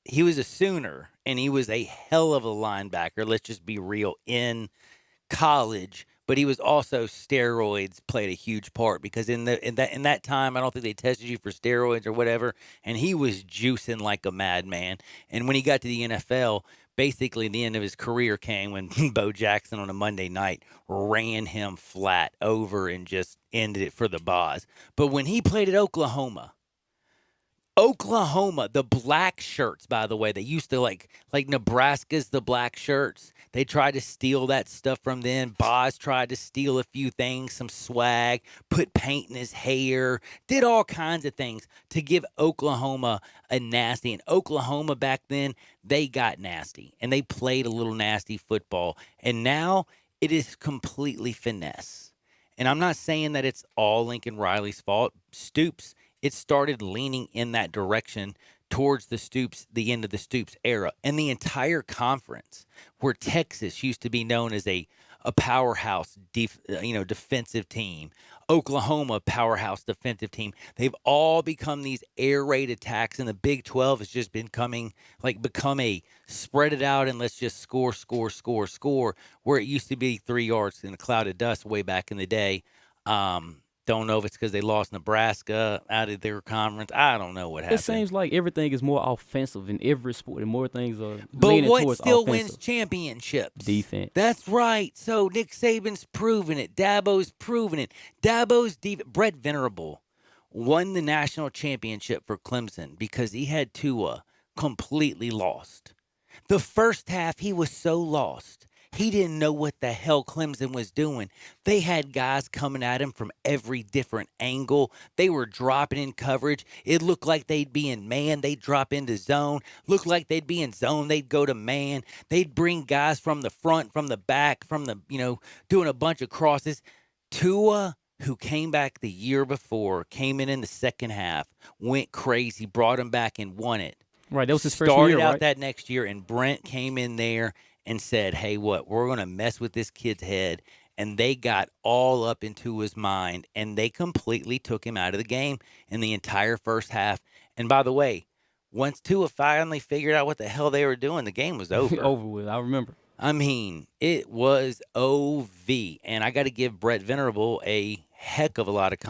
He was a Sooner, and he was a hell of a linebacker. Let's just be real, in college. But he was also, steroids played a huge part, because in that time, I don't think they tested you for steroids or whatever. And he was juicing like a madman. And when he got to the NFL, basically the end of his career came when Bo Jackson on a Monday night ran him flat over and just ended it for the Boz. But when he played at Oklahoma, the black shirts, by the way, they used to like Nebraska's the black shirts. They tried to steal that stuff from them. Boz tried to steal a few things, some swag, put paint in his hair, did all kinds of things to give Oklahoma a nasty. And Oklahoma back then, they got nasty, and they played a little nasty football. And now it is completely finesse. And I'm not saying that it's all Lincoln Riley's fault. Stoops, it started leaning in that direction towards the end of the Stoops era, and the entire conference, where Texas used to be known as a powerhouse, defensive team. Oklahoma, powerhouse defensive team. They've all become these air raid attacks, and the Big 12 has just become a spread it out and let's just score, score, score, score. Where it used to be 3 yards in a cloud of dust way back in the day. Don't know if it's because they lost Nebraska out of their conference. I don't know what happened. It seems like everything is more offensive in every sport, and more things are but leaning what towards still offensive. wins championships? Defense. That's right. So Nick Saban's proven it. Dabo's proven it. Brett Venerable won the national championship for Clemson because he had Tua completely lost. The first half, he was so lost. He didn't know what the hell Clemson was doing. They had guys coming at him from every different angle. They were dropping in coverage. It looked like they'd be in man. They'd drop into zone. Looked like they'd be in zone. They'd go to man. They'd bring guys from the front, from the back, doing a bunch of crosses. Tua, who came back the year before, came in the second half, went crazy, brought him back and won it. Right, that was his freshman year, Started out right? that next year, and Brent came in there and said, hey, we're going to mess with this kid's head. And they got all up into his mind, and they completely took him out of the game in the entire first half. And by the way, once Tua finally figured out what the hell they were doing, the game was over. Over with, I remember. I mean, it was OV. And I got to give Brett Venerable a heck of a lot of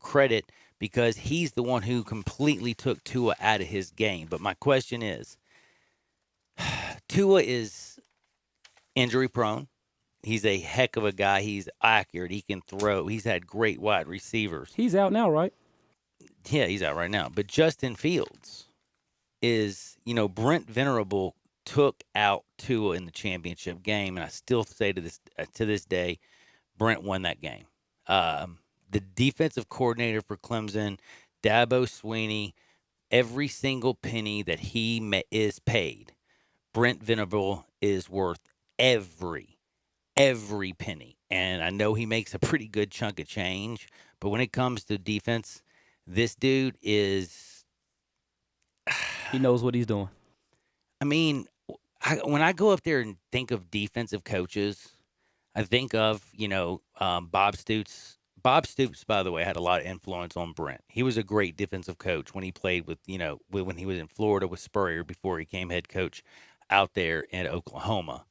credit, because he's the one who completely took Tua out of his game. But my question is, Tua is injury prone. He's a heck of a guy. He's accurate. He can throw. He's had great wide receivers. He's out now, right? Yeah, he's out right now. But Justin Fields is, Brent Venerable took out Tua in the championship game, and I still say to this day, Brent won that game. The defensive coordinator for Clemson, Dabo Swinney, every single penny that he is paid, Brent Venerable is worth every penny. And I know he makes a pretty good chunk of change, but when it comes to defense, this dude is... He knows what he's doing. I mean, when I go up there and think of defensive coaches, I think of, Bob Stoops. Bob Stoops, by the way, had a lot of influence on Brent. He was a great defensive coach when he played when he was in Florida with Spurrier before he became head coach out there in Oklahoma.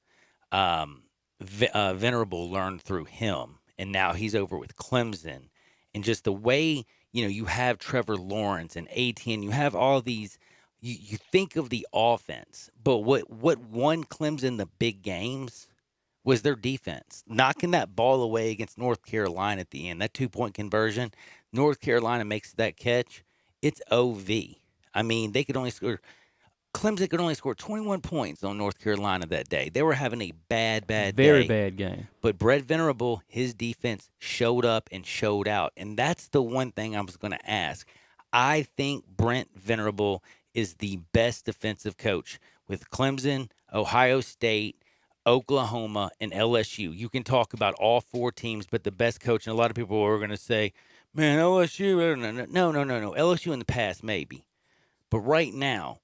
Venerable learned through him, and now he's over with Clemson. And just the way, you have Trevor Lawrence and ATN, you have all these, you think of the offense, but what won Clemson the big games was their defense. Knocking that ball away against North Carolina at the end, that 2-point conversion, North Carolina makes that catch, it's OV. I mean, Clemson could only score 21 points on North Carolina that day. They were having a bad day. Very bad game. But Brett Venerable, his defense showed up and showed out. And that's the one thing I was going to ask. I think Brent Venerable is the best defensive coach with Clemson, Ohio State, Oklahoma, and LSU. You can talk about all 4 teams, but the best coach, and a lot of people are going to say, man, LSU, no. LSU in the past, maybe. But right now,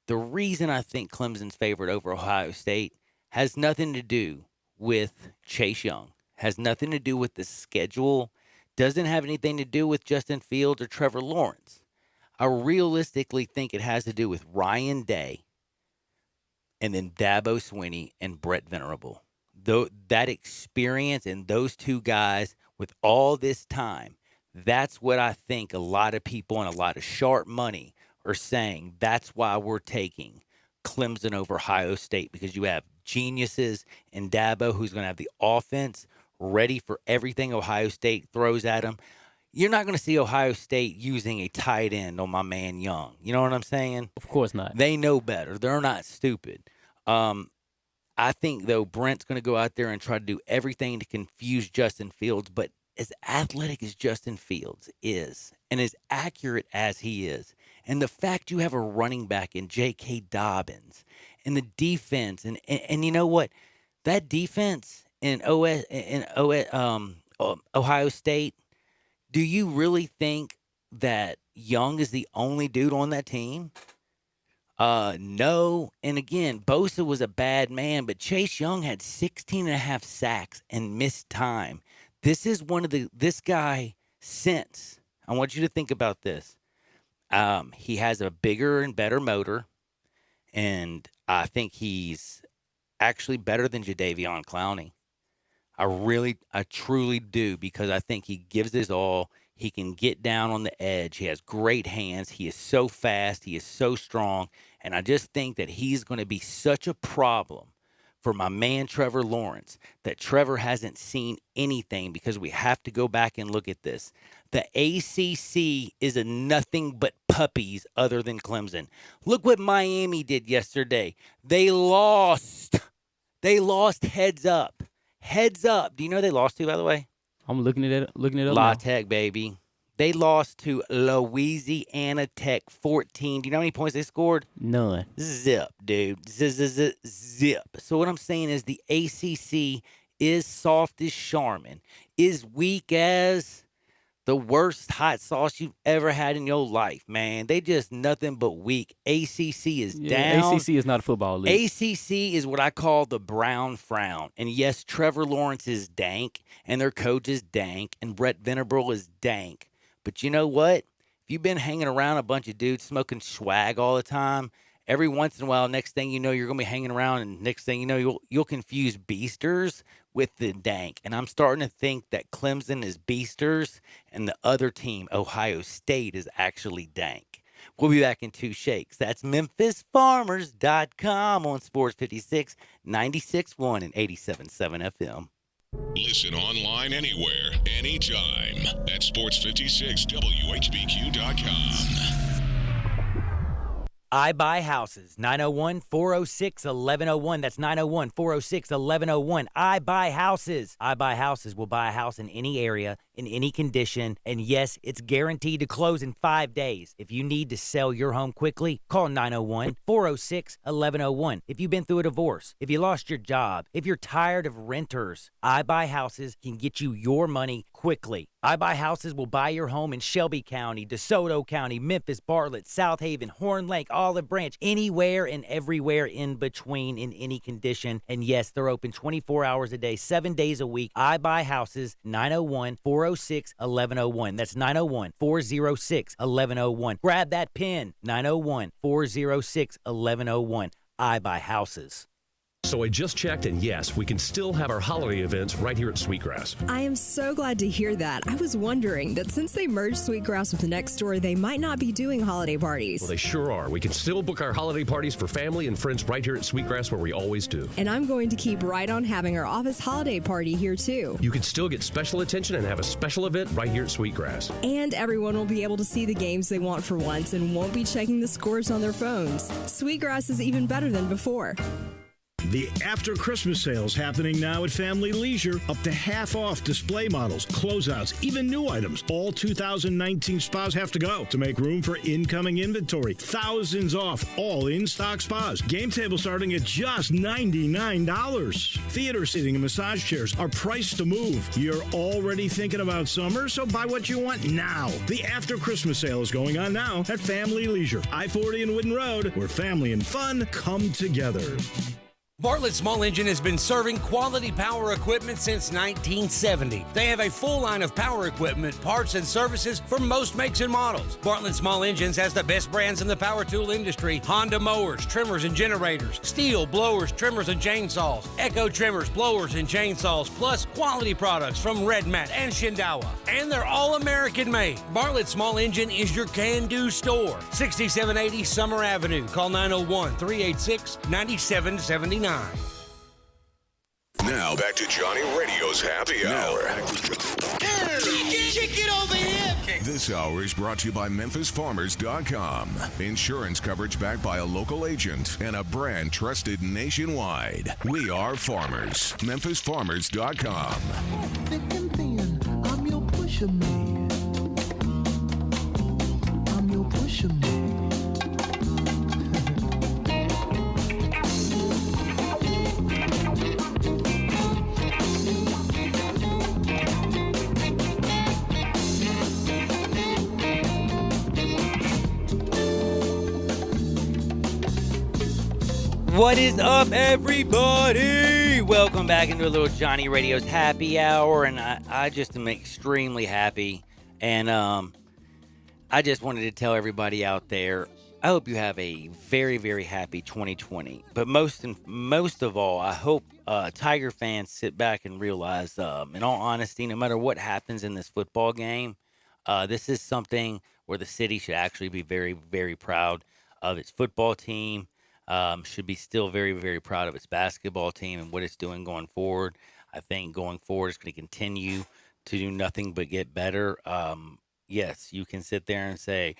the reason I think Clemson's favored over Ohio State has nothing to do with Chase Young, has nothing to do with the schedule, doesn't have anything to do with Justin Fields or Trevor Lawrence. I realistically think it has to do with Ryan Day and then Dabo Swinney and Brett Venerable. That experience and those 2 guys with all this time, that's what I think a lot of people and a lot of sharp money are saying. That's why we're taking Clemson over Ohio State, because you have geniuses in Dabo who's going to have the offense ready for everything Ohio State throws at them. You're not going to see Ohio State using a tight end on my man Young. You know what I'm saying? Of course not. They know better. They're not stupid. I think, though, Brent's going to go out there and try to do everything to confuse Justin Fields, but as athletic as Justin Fields is and as accurate as he is, and the fact you have a running back in J.K. Dobbins and the defense, and you know what? That defense in Ohio State, do you really think that Young is the only dude on that team? No. And again, Bosa was a bad man, but Chase Young had 16 and a half sacks and missed time. This is this guy since, I want you to think about this. He has a bigger and better motor, and I think he's actually better than Jadeveon Clowney. I truly do, because I think he gives his all. He can get down on the edge. He has great hands. He is so fast. He is so strong. And I just think that he's going to be such a problem for my man Trevor Lawrence that Trevor hasn't seen anything, because we have to go back and look at this. The ACC is a nothing but puppies other than Clemson. Look what Miami did yesterday. They lost. They lost heads up. Heads up. Do you know who they lost to, by the way? I'm looking it up. La Tech, baby. They lost to Louisiana Tech 14. Do you know how many points they scored? None. Zip, dude. Zip. So what I'm saying is the ACC is soft as Charmin, is weak as the worst hot sauce you've ever had in your life, man. They just nothing but weak. ACC is down. ACC is not a football league. ACC is what I call the brown frown. And yes, Trevor Lawrence is dank, and their coach is dank, and Brett Venables is dank. But you know what? If you've been hanging around a bunch of dudes smoking swag all the time, every once in a while, next thing you know, you're going to be hanging around, and next thing you know, you'll confuse beasters with the dank. And I'm starting to think that Clemson is beasters, and the other team, Ohio State, is actually dank. We'll be back in 2 shakes. That's MemphisFarmers.com on Sports 56, 96.1 and 87.7 FM. Listen online anywhere, anytime at sports56whbq.com. I Buy Houses, 901-406-1101. That's 901-406-1101. I Buy Houses. I Buy Houses will buy a house in any area, in any condition, and yes, it's guaranteed to close in 5 days. If you need to sell your home quickly, call 901-406-1101. If you've been through a divorce, if you lost your job, if you're tired of renters, I Buy Houses can get you your money quickly. I Buy Houses will buy your home in Shelby County, DeSoto County, Memphis, Bartlett, South Haven, Horn Lake, Olive Branch, anywhere and everywhere in between, in any condition. And yes, they're open 24 hours a day, 7 days a week. I Buy Houses, 901-406-1101. That's 901-406-1101. Grab that pen, 901-406-1101. I Buy Houses. So I just checked, and yes, we can still have our holiday events right here at Sweetgrass. I am so glad to hear that. I was wondering that since they merged Sweetgrass with Nextdoor, they might not be doing holiday parties. Well, they sure are. We can still book our holiday parties for family and friends right here at Sweetgrass, where we always do. And I'm going to keep right on having our office holiday party here, too. You can still get special attention and have a special event right here at Sweetgrass. And everyone will be able to see the games they want for once and won't be checking the scores on their phones. Sweetgrass is even better than before. The after Christmas sales happening now at Family Leisure. Up to half off display models, closeouts, even new items. All 2019 spas have to go to make room for incoming inventory. Thousands off all in-stock spas. Game table starting at just $99. Theater seating and massage chairs are priced to move. You're already thinking about summer, so buy what you want now. The after Christmas sale is going on now at Family Leisure. I-40 and Wooden Road, where family and fun come together. Bartlett Small Engine has been serving quality power equipment since 1970. They have a full line of power equipment, parts, and services for most makes and models. Bartlett Small Engines has the best brands in the power tool industry: Honda mowers, trimmers, and generators, Steel blowers, trimmers, and chainsaws, Echo trimmers, blowers, and chainsaws, plus quality products from Red Mat and Shindawa. And they're all American made. Bartlett Small Engine is your can-do store. 6780 Summer Avenue. Call 901-386-9779. Now back to Johnny Radio's Happy Hour. Get over here. This hour is brought to you by MemphisFarmers.com. Insurance coverage backed by a local agent and a brand trusted nationwide. We are farmers. MemphisFarmers.com. Thick and thin, I'm your pusher man. I'm your pusher man. What is up, everybody? Welcome back into a little Johnny Radio's Happy Hour, and I just am extremely happy, and I just wanted to tell everybody out there, I hope you have a very, very happy 2020, but most of all, I hope Tiger fans sit back and realize, in all honesty, no matter what happens in this football game, this is something where the city should actually be very, very proud of its football team. Should be still very, very proud of its basketball team and what it's doing going forward. I think going forward, it's going to continue to do nothing but get better. Yes, you can sit there and say,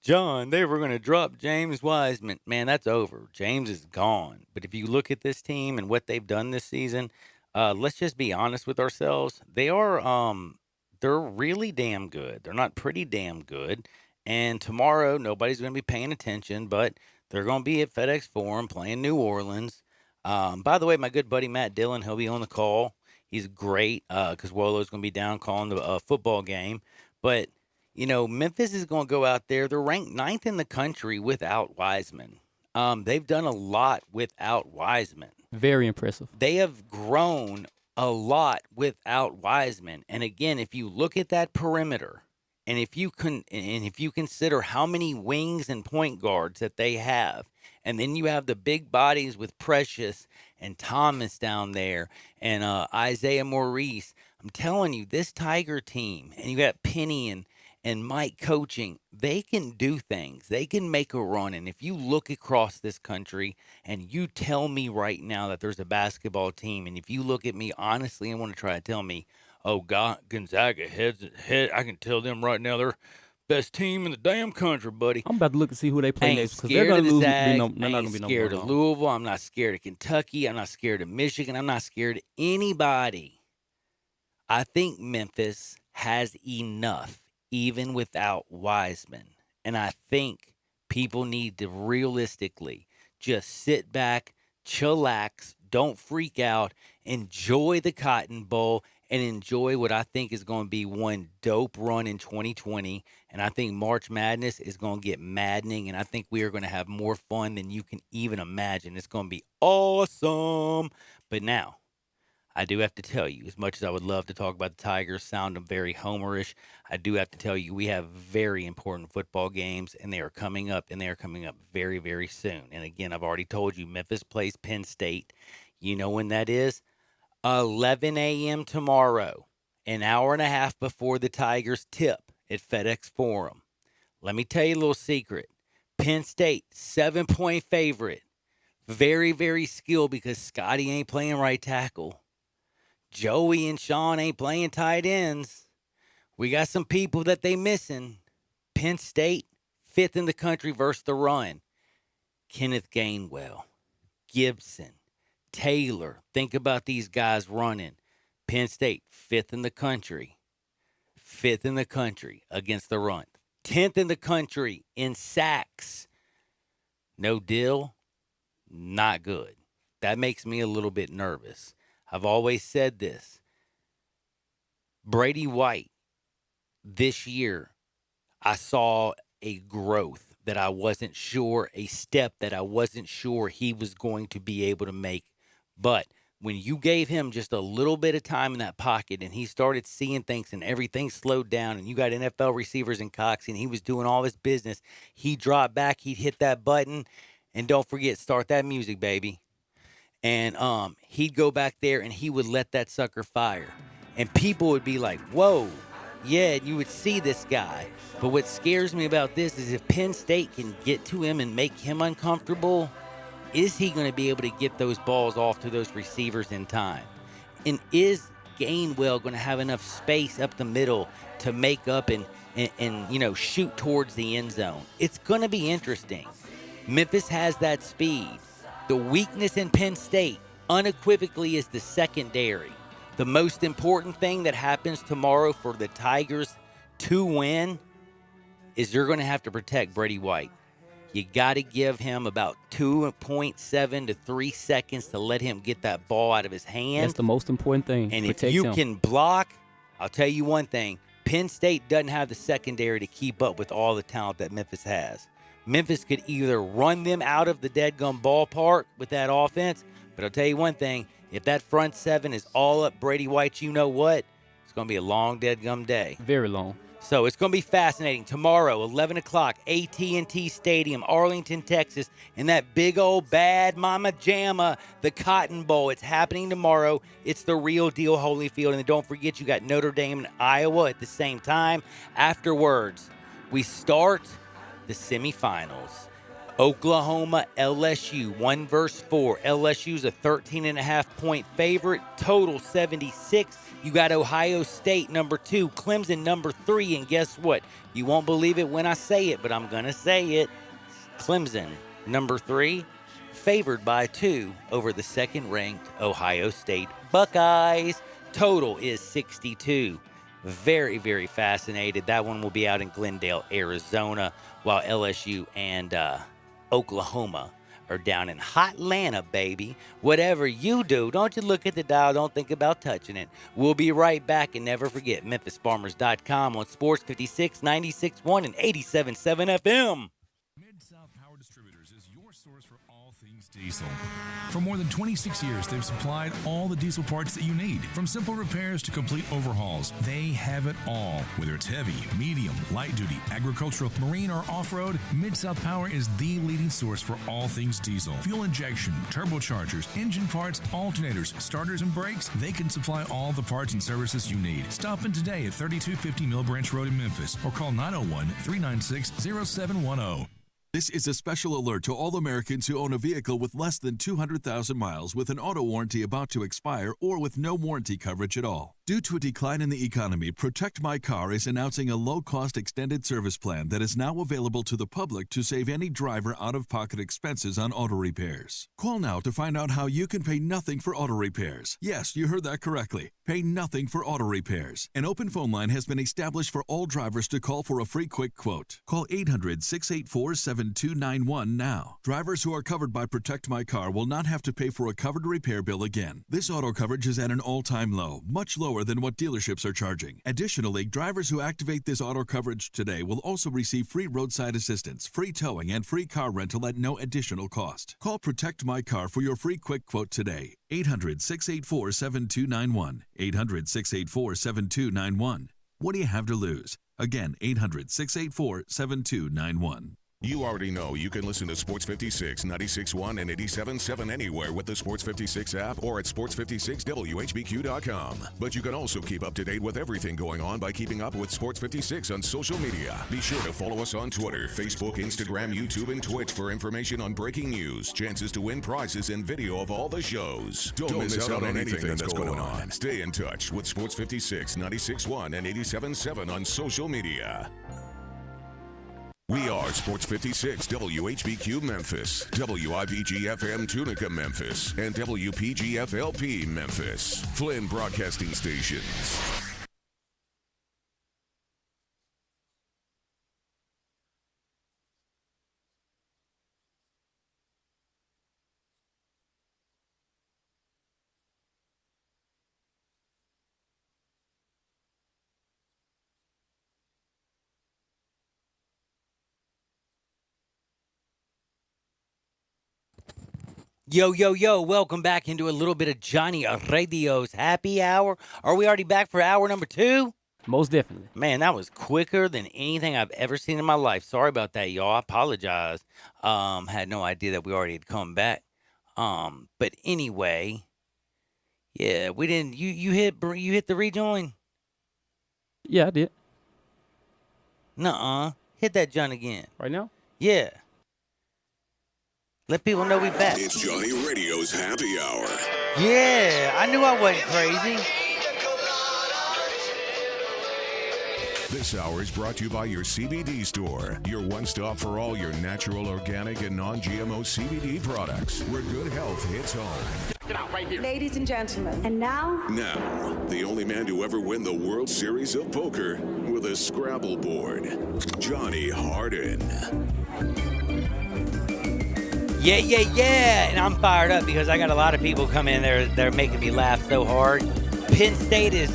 John, they were going to drop James Wiseman. Man, that's over. James is gone. But if you look at this team and what they've done this season, let's just be honest with ourselves. They're really damn good. They're not pretty damn good. And tomorrow, nobody's going to be paying attention, but they're going to be at FedEx Forum playing New Orleans. By the way, my good buddy Matt Dillon, he'll be on the call. He's great because Wolo's going to be down calling the football game. But, you know, Memphis is going to go out there. They're ranked 9th in the country without Wiseman. They've done a lot without Wiseman. Very impressive. They have grown a lot without Wiseman. And again, if you look at that perimeter, and if you consider how many wings and point guards that they have, and then you have the big bodies with Precious and Thomas down there and Isaiah Maurice, I'm telling you, this Tiger team, and you got Penny and Mike coaching, they can do things. They can make a run. And if you look across this country and you tell me right now that there's a basketball team, and if you look at me honestly and want to try to tell me, oh, God, Gonzaga head, I can tell them right now they're best team in the damn country, buddy. I'm about to look and see who they play next because they're going to lose. They're not I going ain't to be no scared more of long. Louisville. I'm not scared of Kentucky. I'm not scared of Michigan. I'm not scared of anybody. I think Memphis has enough, even without Wiseman. And I think people need to realistically just sit back, chillax, don't freak out, enjoy the Cotton Bowl, and enjoy what I think is going to be one dope run in 2020. And I think March Madness is going to get maddening, and I think we are going to have more fun than you can even imagine. It's going to be awesome. But now, I do have to tell you, as much as I would love to talk about the Tigers, sound them very homerish, I do have to tell you we have very important football games, and they are coming up, and they are coming up very, very soon. And again, I've already told you, Memphis plays Penn State. You know when that is? 11 a.m. tomorrow, an hour and a half before the Tigers tip at FedEx Forum. Let me tell you a little secret. Penn State, 7-point favorite. Very, very skilled because Scotty ain't playing right tackle. Joey and Sean ain't playing tight ends. We got some people that they missing. Penn State, 5th in the country versus the run. Kenneth Gainwell, Gibson, Taylor. Think about these guys running. Penn State, 5th in the country. 5th in the country against the run. 10th in the country in sacks. No deal. Not good. That makes me a little bit nervous. I've always said this. Brady White, this year, I saw a growth that I wasn't sure, a step that I wasn't sure he was going to be able to make. But when you gave him just a little bit of time in that pocket and he started seeing things and everything slowed down and you got NFL receivers in Cox and he was doing all his business, he dropped back, he'd hit that button, and don't forget, start that music, baby. And he'd go back there and he would let that sucker fire. And people would be like, whoa, yeah, and you would see this guy. But what scares me about this is if Penn State can get to him and make him uncomfortable, is he going to be able to get those balls off to those receivers in time? And is Gainwell going to have enough space up the middle to make up and you know, shoot towards the end zone? It's going to be interesting. Memphis has that speed. The weakness in Penn State unequivocally is the secondary. The most important thing that happens tomorrow for the Tigers to win is you're going to have to protect Brady White. You got to give him about 2.7 to 3 seconds to let him get that ball out of his hand. That's the most important thing. And protect if you him. can block, I'll tell you one thing. Penn State doesn't have the secondary to keep up with all the talent that Memphis has. Memphis could either run them out of the deadgum ballpark with that offense, but I'll tell you one thing, if that front seven is all up Brady White, you know what? It's going to be a long deadgum day. Very long. So it's going to be fascinating. Tomorrow, 11 o'clock, AT&T Stadium, Arlington, Texas, and that big old bad mama jamma, the Cotton Bowl. It's happening tomorrow. It's the real deal, Holyfield. And then don't forget, you got Notre Dame and Iowa at the same time. Afterwards, we start the semifinals. Oklahoma, LSU, 1 versus 4. LSU's a 13.5-point favorite, total 76. You got Ohio State, number 2, Clemson, number 3, and guess what? You won't believe it when I say it, but I'm going to say it. Clemson, number 3, favored by 2 over the second-ranked Ohio State Buckeyes. Total is 62. Very, very fascinated. That one will be out in Glendale, Arizona, while LSU and Oklahoma are down in Hotlanta, baby. Whatever you do, don't you look at the dial, don't think about touching it. We'll be right back, and never forget, MemphisFarmers.com on Sports 56, 96.1, and 87.7 FM. Mid-South Power Distributors is your source for all things diesel. For more than 26 years, they've supplied all the diesel parts that you need. From simple repairs to complete overhauls, they have it all. Whether it's heavy, medium, light duty, agricultural, marine, or off-road, Mid-South Power is the leading source for all things diesel. Fuel injection, turbochargers, engine parts, alternators, starters, and brakes, they can supply all the parts and services you need. Stop in today at 3250 Mill Branch Road in Memphis or call 901-396-0710. This is a special alert to all Americans who own a vehicle with less than 200,000 miles with an auto warranty about to expire or with no warranty coverage at all. Due to a decline in the economy, Protect My Car is announcing a low-cost extended service plan that is now available to the public to save any driver out-of-pocket expenses on auto repairs. Call now to find out how you can pay nothing for auto repairs. Yes, you heard that correctly. Pay nothing for auto repairs. An open phone line has been established for all drivers to call for a free quick quote. Call 800-684-7291 now. Drivers who are covered by Protect My Car will not have to pay for a covered repair bill again. This auto coverage is at an all-time low, much lower than what dealerships are charging. Additionally, drivers who activate this auto coverage today will also receive free roadside assistance, free towing, and free car rental at no additional cost. Call Protect My Car for your free quick quote today. 800-684-7291. 800-684-7291. What do you have to lose? Again, 800-684-7291. You already know you can listen to Sports 56, 96.1, and 87.7 anywhere with the Sports 56 app or at sports56whbq.com. But you can also keep up to date with everything going on by keeping up with Sports 56 on social media. Be sure to follow us on Twitter, Facebook, Instagram, YouTube, and Twitch for information on breaking news, chances to win prizes, and video of all the shows. Don't miss out on anything that's going on. Stay in touch with Sports 56, 96.1, and 87.7 on social media. We are Sports 56, WHBQ Memphis, WIVG-FM Tunica Memphis, and WPG-FLP Memphis, Flynn Broadcasting Stations. Yo, yo, yo, welcome back into a little bit of Johnny Radio's Happy Hour. Are we already back for hour number 2? Most definitely. Man, that was quicker than anything I've ever seen in my life. Sorry about that, y'all. I apologize. Had no idea that we already had come back. But anyway, yeah, we didn't. You hit the rejoin? Yeah, I did. Nuh-uh. Hit that John again. Right now? Yeah. Let people know we back. It's Johnny Radio's Happy Hour. Yeah, I knew I wasn't crazy. This hour is brought to you by your CBD store, your one-stop for all your natural, organic, and non-GMO CBD products, where good health hits home. Get out right here. Ladies and gentlemen, and now? Now, the only man to ever win the World Series of Poker with a Scrabble board, Johnny Hardin. Yeah, and I'm fired up because I got a lot of people come in there. They're making me laugh so hard. Penn State is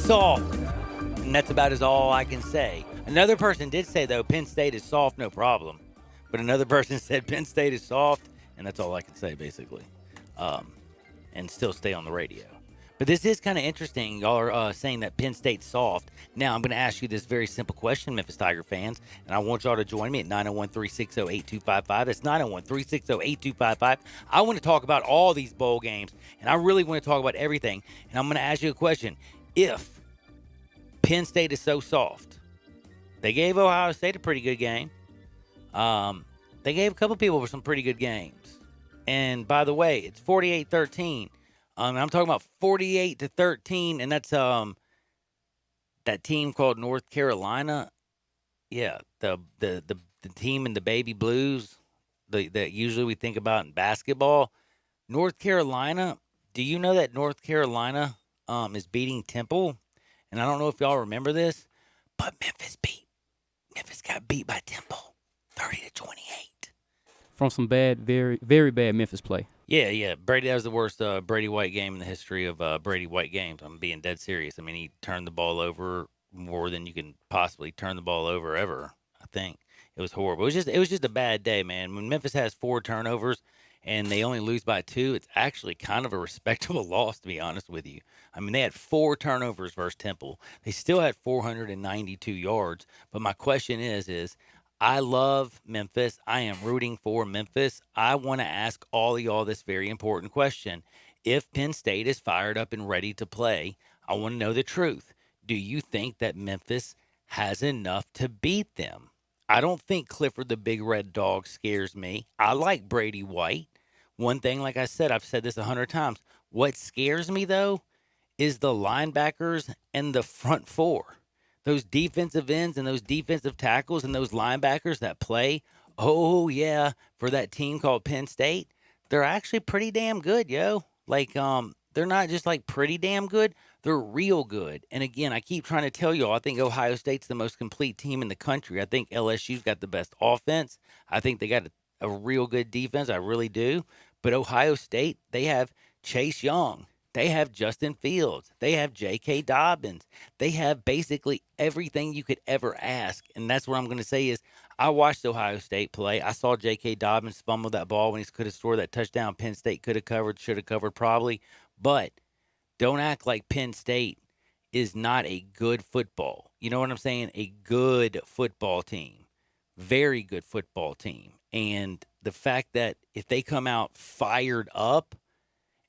soft, and that's about all I can say. I Another person did say, though, Penn State is soft, no problem. But another person said Penn State is soft, and that's all I can say, basically. And still stay on the radio. But this is kind of interesting. Y'all are saying that Penn State's soft. Now, I'm going to ask you this very simple question, Memphis Tiger fans, and I want y'all to join me at 901-360-8255. That's 901-360-8255. I want to talk about all these bowl games, and I really want to talk about everything. And I'm going to ask you a question. If Penn State is so soft, they gave Ohio State a pretty good game. They gave a couple people some pretty good games. And by the way, it's 48-13. I'm talking about 48-13, and that's that team called North Carolina. Yeah, the team in the baby blues that usually we think about in basketball. North Carolina. Do you know that North Carolina is beating Temple? And I don't know if y'all remember this, but Memphis got beat by Temple, 30-28. From some bad, very, very bad Memphis play. Yeah. Brady, that was the worst Brady White game in the history of Brady White games. I'm being dead serious. I mean, he turned the ball over more than you can possibly turn the ball over ever, I think. It was horrible. It was just a bad day, man. When Memphis has 4 turnovers and they only lose by 2, it's actually kind of a respectable loss, to be honest with you. I mean, they had 4 turnovers versus Temple. They still had 492 yards. But my question is I love Memphis. I am rooting for Memphis. I want to ask all of y'all this very important question. If Penn State is fired up and ready to play, I want to know the truth. Do you think that Memphis has enough to beat them? I don't think Clifford the Big Red Dog scares me. I like Brady White. One thing, like I said, I've said this 100 times. What scares me, though, is the linebackers and the front 4. Those defensive ends and those defensive tackles and those linebackers that play, oh, yeah, for that team called Penn State, they're actually pretty damn good, yo. Like, they're not just, like, pretty damn good. They're real good. And, again, I keep trying to tell y'all, I think Ohio State's the most complete team in the country. I think LSU's got the best offense. I think they got a real good defense. I really do. But Ohio State, they have Chase Young. They have Justin Fields. They have J.K. Dobbins. They have basically everything you could ever ask. And that's what I'm going to say is I watched Ohio State play. I saw J.K. Dobbins fumble that ball when he could have scored that touchdown. Penn State could have covered, should have covered probably. But don't act like Penn State is not a good football. You know what I'm saying? A good football team. Very good football team. And the fact that if they come out fired up,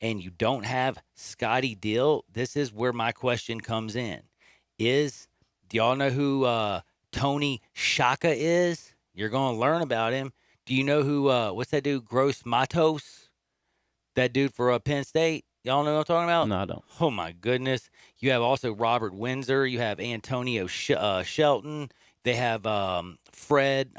and you don't have Scotty Dill, this is where my question comes in. Do y'all know who Tony Shaka is? You're going to learn about him. Do you know who, what's that dude, Gross Matos? That dude for Penn State? Y'all know what I'm talking about? No, I don't. Oh, my goodness. You have also Robert Windsor. You have Antonio Shelton. They have Fred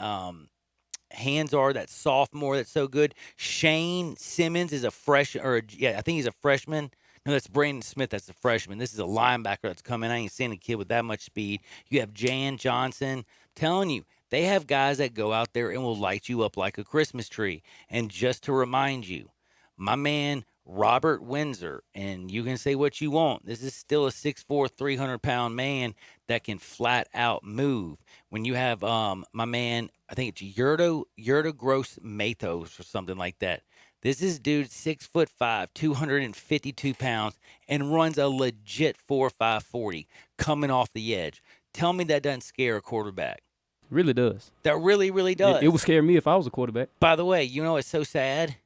Hansard, that sophomore that's so good. Shane Simmons is I think he's a freshman. No, that's Brandon Smith. That's the freshman. This is a linebacker that's coming. I ain't seen a kid with that much speed. You have Jan Johnson. I'm telling you, they have guys that go out there and will light you up like a Christmas tree. And just to remind you, my man Robert Windsor, and you can say what you want, this is still a 6'4", 300-pound man that can flat out move. When you have my man, I think it's Yurda Gross Matos or something like that. This is dude 6'5", 252 pounds, and runs a legit 4.5 40 coming off the edge. Tell me that doesn't scare a quarterback. Really does. That really, really does. It would scare me if I was a quarterback. By the way, you know what's so sad?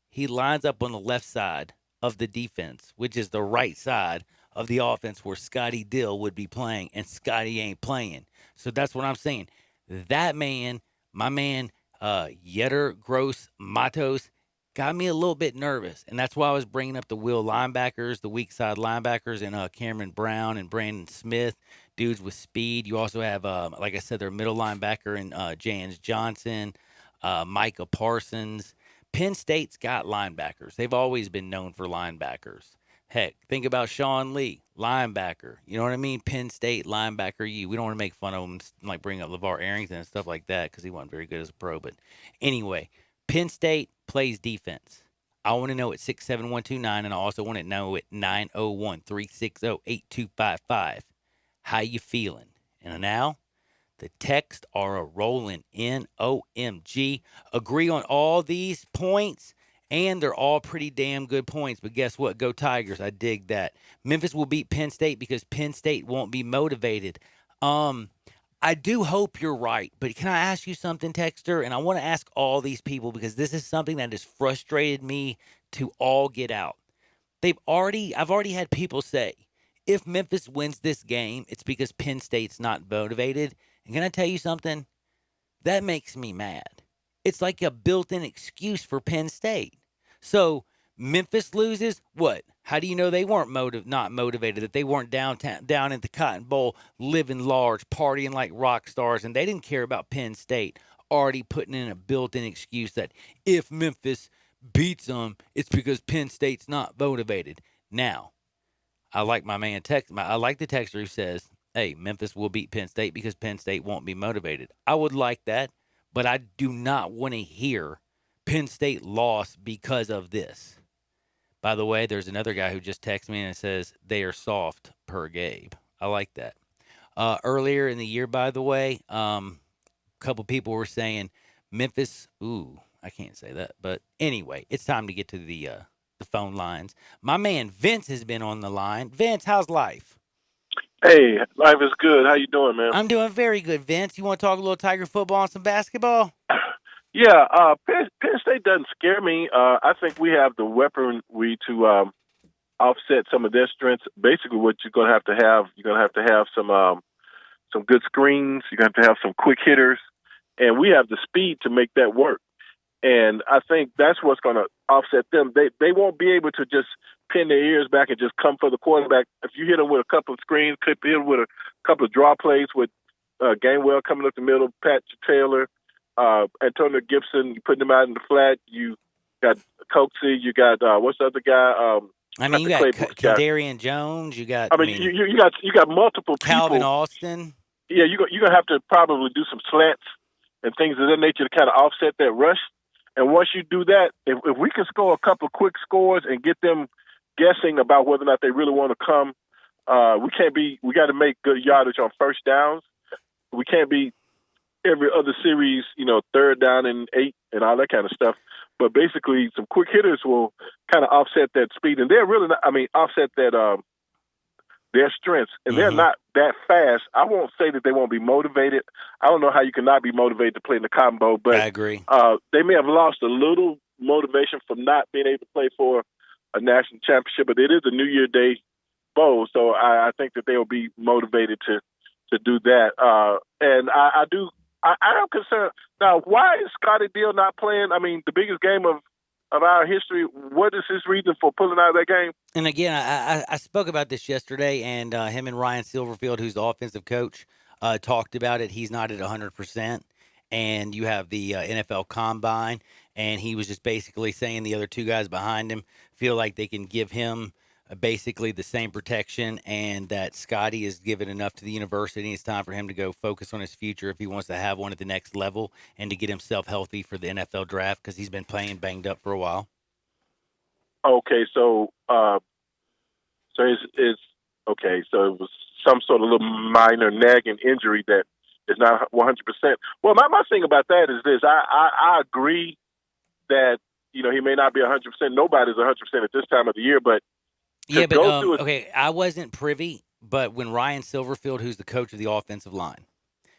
He lines up on the left side of the defense, which is the right side of the offense where Scotty Dill would be playing, and Scotty ain't playing. So that's what I'm saying. That man, my man, Yetter Gross Matos, got me a little bit nervous. And that's why I was bringing up the will linebackers, the weak side linebackers, and Cameron Brown and Brandon Smith, dudes with speed. You also have, like I said, their middle linebacker and Jans Johnson, Micah Parsons. Penn State's got linebackers. They've always been known for linebackers. Heck, think about Sean Lee, linebacker. You know what I mean? Penn State linebacker. We don't want to make fun of him, like bring up LeVar Arrington and stuff like that because he wasn't very good as a pro. But anyway, Penn State plays defense. I want to know at 67129, and I also want to know at 901-360-8255. How you feeling? And now, The texts are a rolling in. OMG. Agree on all these points, and they're all pretty damn good points. But guess what? Go Tigers. I dig that. Memphis will beat Penn State because Penn State won't be motivated. I do hope you're right, but can I ask you something, Texter? And I want to ask all these people because this is something that has frustrated me to all get out. I've already had people say, if Memphis wins this game, it's because Penn State's not motivated. And can I tell you something? That makes me mad. It's like a built-in excuse for Penn State. So Memphis loses, what? How do you know they weren't not motivated, that they weren't down at the Cotton Bowl living large, partying like rock stars, and they didn't care about Penn State, already putting in a built-in excuse that if Memphis beats them, it's because Penn State's not motivated. Now, I like my man I like the texter who says, hey, Memphis will beat Penn State because Penn State won't be motivated. I would like that, but I do not want to hear Penn State lost because of this. By the way, there's another guy who just texted me and says they are soft per Gabe. I like that. Earlier in the year, by the way, a couple people were saying Memphis. Ooh, I can't say that. But anyway, it's time to get to the phone lines. My man Vince has been on the line. Vince, how's life? Hey, life is good. How you doing, man? I'm doing very good, Vince. You want to talk a little Tiger football and some basketball? Yeah, Penn State doesn't scare me. I think we have the weaponry to offset some of their strengths. Basically, what you're going to have some good screens. You're going to have some quick hitters, and we have the speed to make that work. And I think that's what's going to offset them. They won't be able to just pin their ears back and just come for the quarterback. If you hit them with a couple of screens, could hit them with a couple of draw plays with Gainwell coming up the middle, Pat Taylor, Antonio Gibson, you putting them out in the flat. You got Coxie. You got what's the other guy? You got Kadarian Jones. You got. You got multiple Calvin people. Austin. Yeah, you're gonna have to probably do some slants and things of that nature to kind of offset that rush. And once you do that, if we can score a couple of quick scores and get them guessing about whether or not they really want to come, we got to make good yardage on first downs. We can't be every other series, third down and 8 and all that kind of stuff. But basically, some quick hitters will kind of offset that speed. And they're really not, offset that their strengths. And they're not that fast. I won't say that they won't be motivated. I don't know how you cannot be motivated to play in the Cotton Bowl. But I agree. They may have lost a little motivation from not being able to play for a national championship. But it is a New Year Day bowl. So I think that they will be motivated to do that. And I am concerned. Now, why is Scotty Deal not playing? The biggest game of our history. What is his reason for pulling out of that game? And again, I spoke about this yesterday, and him and Ryan Silverfield, who's the offensive coach, talked about it. He's not at 100%. And you have the NFL Combine, and he was just basically saying the other two guys behind him feel like they can give him basically the same protection, and that Scotty is given enough to the university. It's time for him to go focus on his future if he wants to have one at the next level and to get himself healthy for the NFL draft because he's been playing banged up for a while. Okay, so it's okay. So it was some sort of little minor nagging injury that is not 100%. Well, my thing about that is this: I agree that he may not be 100%. Nobody's 100% at this time of the year, but yeah, but okay, I wasn't privy, but when Ryan Silverfield, who's the coach of the offensive line,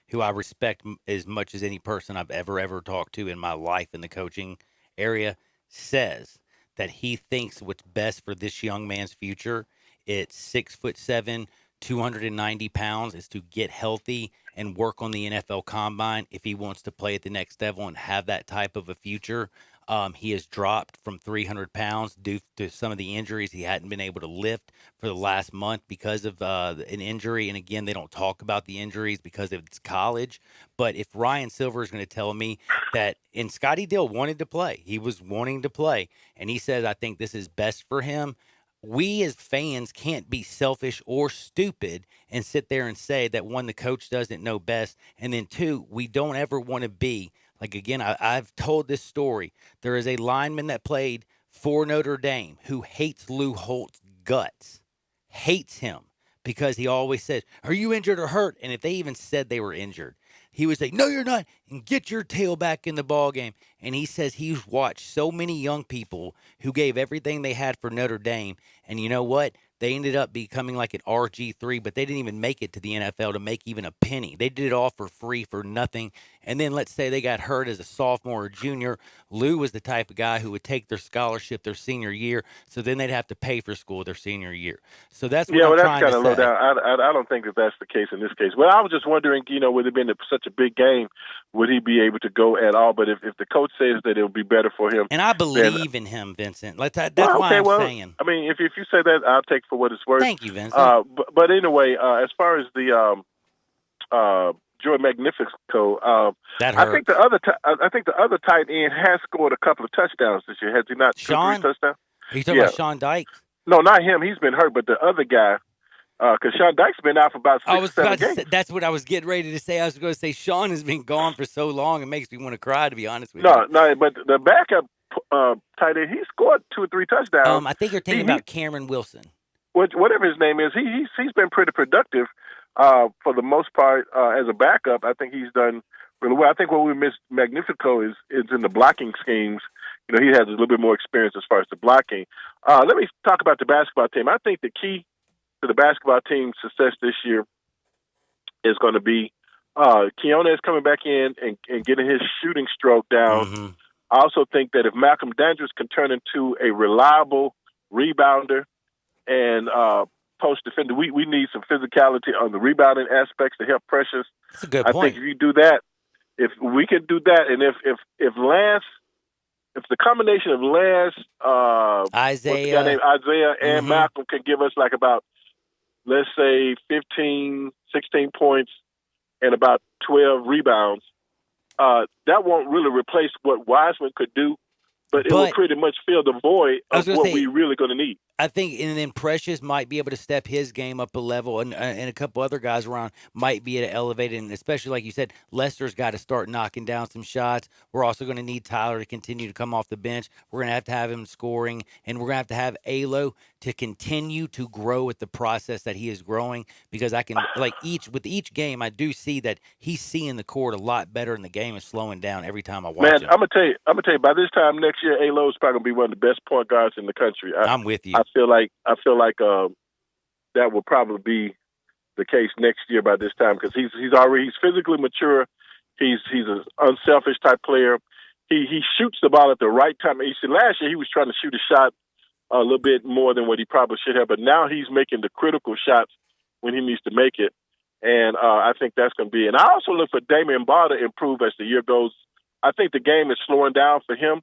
who I respect as much as any person I've ever talked to in my life in the coaching area, says that he thinks what's best for this young man's future, it's 6'7", 290 pounds, is to get healthy and work on the NFL Combine if he wants to play at the next level and have that type of a future. He has dropped from 300 pounds due to some of the injuries. He hadn't been able to lift for the last month because of an injury. And again, they don't talk about the injuries because it's college. But if Ryan Silver is going to tell me that, and Scotty Dill wanted to play, he was wanting to play, and he says, I think this is best for him. We as fans can't be selfish or stupid and sit there and say that, one, the coach doesn't know best, and then two, we don't ever want to be like, again, I've told this story. There is a lineman that played for Notre Dame who hates Lou Holt's guts, hates him because he always said, "Are you injured or hurt?" And if they even said they were injured, he would say, "No, you're not," and get your tail back in the ball game. And he says he's watched so many young people who gave everything they had for Notre Dame, and you know what? They ended up becoming like an RG3, but they didn't even make it to the NFL to make even a penny. They did it all for free, for nothing. And then let's say they got hurt as a sophomore or junior. Lou was the type of guy who would take their scholarship their senior year, so then they'd have to pay for school their senior year. So that's what I'm trying to say. Yeah, well, that's kind of low down. I don't think that that's the case in this case. Well, I was just wondering, with it being such a big game, would he be able to go at all? But if the coach says that it would be better for him. And I believe in him, Vincent. That's why I'm saying. I mean, if you say that, I'll take for what it's worth. Thank you, Vincent. But anyway, as far as the Joy Magnifico, that hurt. I think the other tight end has scored a couple of touchdowns this year. Has he not? Sean? 3 touchdowns? Are you talking about Sean Dykes? No, not him. He's been hurt, but the other guy. Because Sean Dykes been out for about 6-7 games. That's what I was getting ready to say. I was going to say Sean has been gone for so long, it makes me want to cry, to be honest with you. No, but the backup tight end, he scored 2 or 3 touchdowns. I think you're thinking about Cameron Wilson. Whatever his name is, he's been pretty productive for the most part as a backup. I think he's done really well. I think what we miss Magnifico is in the blocking schemes. He has a little bit more experience as far as the blocking. Let me talk about the basketball team. I think the key to the basketball team's success this year is going to be Keone is coming back in and getting his shooting stroke down. Mm-hmm. I also think that if Malcolm Dandridge can turn into a reliable rebounder and post defender, we need some physicality on the rebounding aspects to help Precious. That's a good point. I think if you do that, if we can do that, and if Lance, if the combination of Lance, Isaiah and Malcolm can give us like about, let's say 15, 16 points and about 12 rebounds, that won't really replace what Wiseman could do, but it will pretty much fill the void of what we're really going to need. I think, and then Precious might be able to step his game up a level, and a couple other guys around might be able to elevate it. And especially, like you said, Lester's got to start knocking down some shots. We're also going to need Tyler to continue to come off the bench. We're going to have him scoring, and we're going to have Alo to continue to grow with the process that he is growing. Because I can, with each game, I do see that he's seeing the court a lot better, and the game is slowing down every time I watch him. I'm gonna tell you, by this time next year, Alo is probably gonna be one of the best point guards in the country. I'm with you. I feel like that will probably be the case next year by this time, because he's physically mature. He's an unselfish type player. He shoots the ball at the right time. You see, last year he was trying to shoot a shot a little bit more than what he probably should have, but now he's making the critical shots when he needs to make it. And I think that's going to be. And I also look for Damian Ball to improve as the year goes. I think the game is slowing down for him,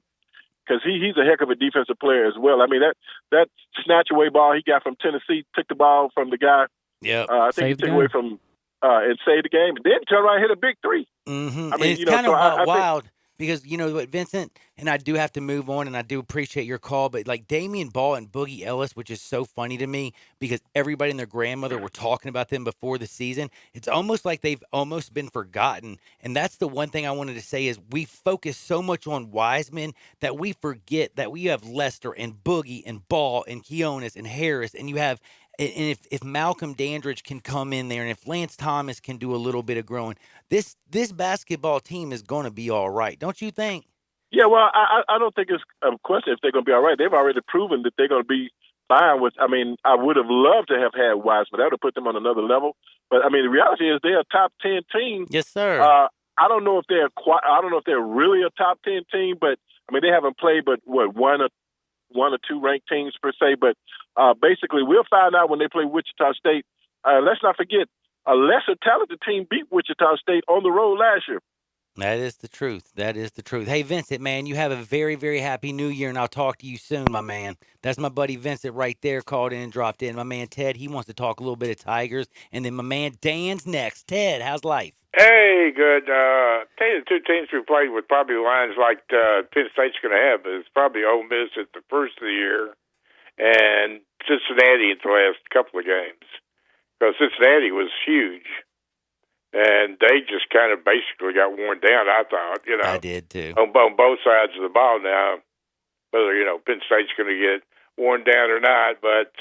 because he's a heck of a defensive player as well. I mean, that snatch away ball he got from Tennessee, took the ball from the guy. Yeah, I think he took away from and saved the game. And then turn around and hit a big 3. Mm-hmm. I mean, it's kind of wild. Because you know what, Vincent, and I do have to move on, and I do appreciate your call, but like Damian Ball and Boogie Ellis, which is so funny to me because everybody and their grandmother were talking about them before the season. It's almost like they've almost been forgotten. And that's the one thing I wanted to say is we focus so much on Wiseman that we forget that we have Lester and Boogie and Ball and Keonis and Harris, and you have. And if Malcolm Dandridge can come in there, and if Lance Thomas can do a little bit of growing, this basketball team is going to be all right, don't you think? Yeah, well, I don't think it's a question if they're going to be all right. They've already proven that they're going to be fine with. I mean, I would have loved to have had Wiseman. That would have put them on another level. But I mean, the reality is they're a top 10 team. Yes, sir. I don't know if they're really a top 10 team, but I mean, they haven't played but one or two ranked teams per se, but basically we'll find out when they play Wichita State. Let's not forget, a lesser talented team beat Wichita State on the road last year. That is the truth. That is the truth. Hey, Vincent, man, you have a very, very happy new year, and I'll talk to you soon, my man. That's my buddy Vincent right there, called in and dropped in. My man Ted, he wants to talk a little bit of Tigers, and then my man Dan's next. Ted, how's life? Hey, good. Tell you the two teams we played with probably lines like Penn State's going to have is probably Ole Miss at the first of the year and Cincinnati at the last couple of games, because Cincinnati was huge, and they just kind of basically got worn down, I thought. I did, too. On both sides of the ball now, whether, Penn State's going to get worn down or not, but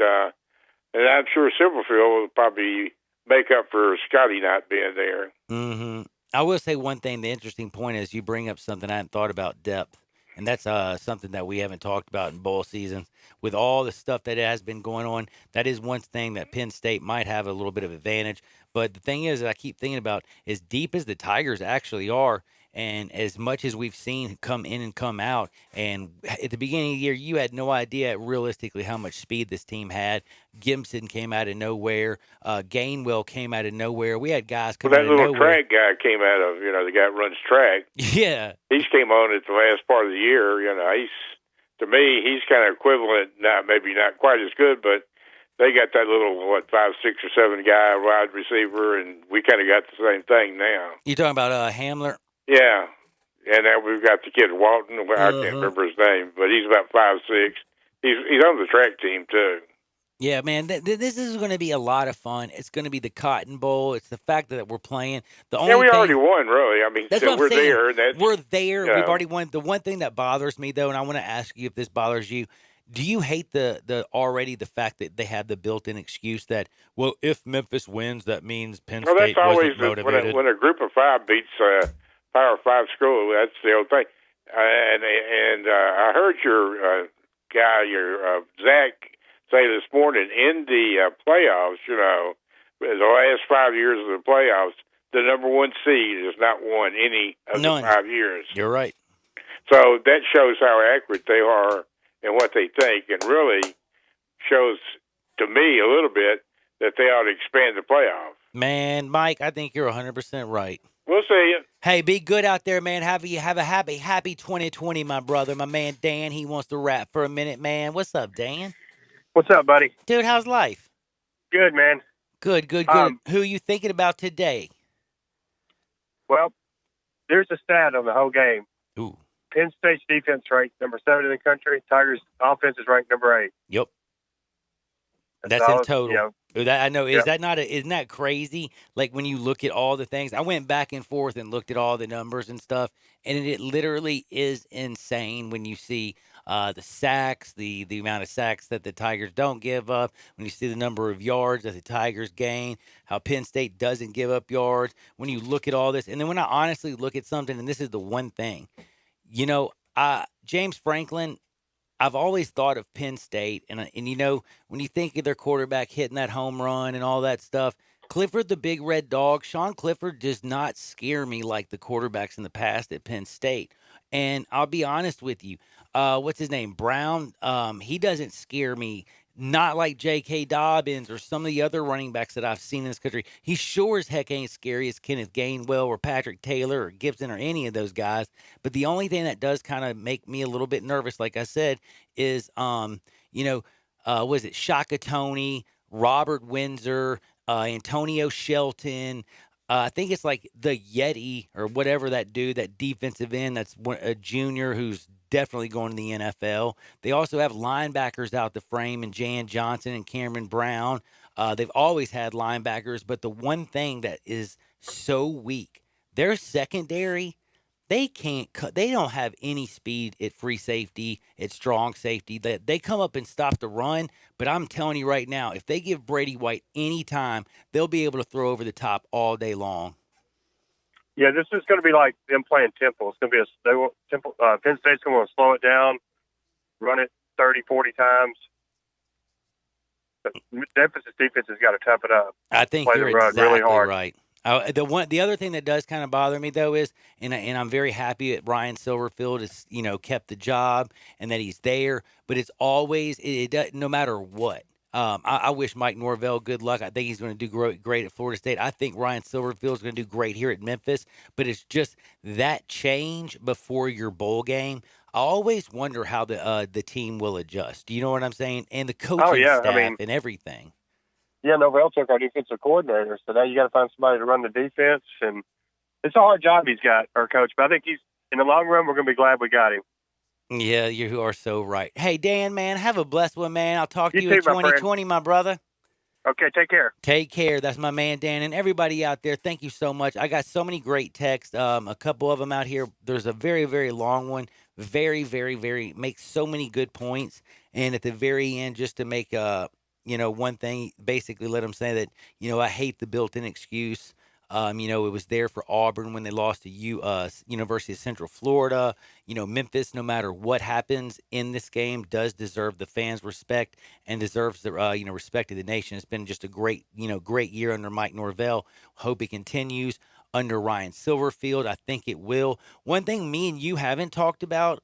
And I'm sure Silverfield will probably make up for Scotty not being there. Mm-hmm. I will say one thing. The interesting point is you bring up something I hadn't thought about, depth. And that's something that we haven't talked about in bowl seasons. With all the stuff that has been going on, that is one thing that Penn State might have a little bit of advantage. But the thing is that I keep thinking about, as deep as the Tigers actually are, and as much as we've seen come in and come out, and at the beginning of the year, you had no idea realistically how much speed this team had. Gibson came out of nowhere. Gainwell came out of nowhere. We had guys come out of nowhere. That little track guy came out of, the guy that runs track. Yeah. He's came on at the last part of the year. To me, he's kind of equivalent, maybe not quite as good, but they got that little, 5, 6, or 7 guy wide receiver, and we kind of got the same thing now. You talking about Hamler? Yeah. And now we've got the kid Walton. I can't remember his name, but he's about 5'6". He's on the track team, too. Yeah, man, this is going to be a lot of fun. It's going to be the Cotton Bowl. It's the fact that we're playing. We already won, really. I mean, that's what we're I'm saying. there. We're there. Yeah. We've already won. The one thing that bothers me, though, and I want to ask you if this bothers you, do you hate the fact that they have the built-in excuse that, well, if Memphis wins, that means Penn State wasn't motivated? When a group of 5 beats Power 5 school, that's the old thing. And I heard your guy, Zach, say this morning in the playoffs, the last 5 years of the playoffs, the number 1 seed has not won any of the 5 years. You're right. So that shows how accurate they are in what they think, and really shows to me a little bit that they ought to expand the playoff. Man, Mike, I think you're 100% right. We'll see you. Hey, be good out there, man. Have a happy 2020, my brother. My man Dan, he wants to rap for a minute, man. What's up, Dan? What's up, buddy? Dude, how's life? Good, man. Good. Who are you thinking about today? Well, there's a stat on the whole game. Ooh. Penn State's defense ranked number 7 in the country. Tigers' offense is ranked number 8. Yep. That's in total. That I know. Isn't that crazy? Like when you look at all the things, I went back and forth and looked at all the numbers and stuff, and it literally is insane when you see the sacks, the amount of sacks that the Tigers don't give up, when you see the number of yards that the Tigers gain, how Penn State doesn't give up yards, when you look at all this. And then when I honestly look at something, and this is the one thing, James Franklin, I've always thought of Penn State, and when you think of their quarterback hitting that home run and all that stuff, Clifford, the big red dog, Sean Clifford does not scare me like the quarterbacks in the past at Penn State. And I'll be honest with you, what's his name, Brown? He doesn't scare me, not like J.K. Dobbins or some of the other running backs that I've seen in this country. He sure as heck ain't scary as Kenneth Gainwell or Patrick Taylor or Gibson or any of those guys. But the only thing that does kind of make me a little bit nervous, like I said, is, was it Shaka Toney, Robert Windsor, Antonio Shelton. I think it's like the Yeti or whatever that dude, that defensive end, that's a junior who's definitely going to the NFL. They also have linebackers out the frame, and Jan Johnson and Cameron Brown. They've always had linebackers, but the one thing that is so weak, their secondary, they don't have any speed at free safety, at strong safety. They come up and stop the run, but I'm telling you right now, if they give Brady White any time, they'll be able to throw over the top all day long. Yeah, this is going to be like them playing Temple. It's going to be Penn State's going to slow it down, run it 30, 40 times. But Memphis' defense has got to tough it up. I think you're exactly really hard. Right. The other thing that does kind of bother me though is, and I'm very happy that Ryan Silverfield has kept the job and that he's there, but it's always no matter what. I wish Mike Norvell good luck. I think he's going to do great at Florida State. I think Ryan Silverfield is going to do great here at Memphis, but it's just that change before your bowl game. I always wonder how the team will adjust. Do you know what I'm saying? And the coaching staff and everything. Yeah, Norvell took our defensive coordinator, so now you got to find somebody to run the defense, and it's a hard job he's got, our coach. But I think in the long run, we're going to be glad we got him. Yeah, you are so right. Hey, Dan, man, have a blessed one, man. I'll talk to you in 2020, my brother. Okay, take care. Take care. That's my man, Dan. And everybody out there, thank you so much. I got so many great texts, a couple of them out here. There's a very, very long one. Very, very, very, makes so many good points. And at the very end, just to make one thing, basically let him say that, I hate the built-in excuse. It was there for Auburn when they lost to University of Central Florida. Memphis, no matter what happens in this game, does deserve the fans' respect and deserves the respect of the nation. It's been just a great year under Mike Norvell. Hope it continues under Ryan Silverfield. I think it will. One thing me and you haven't talked about,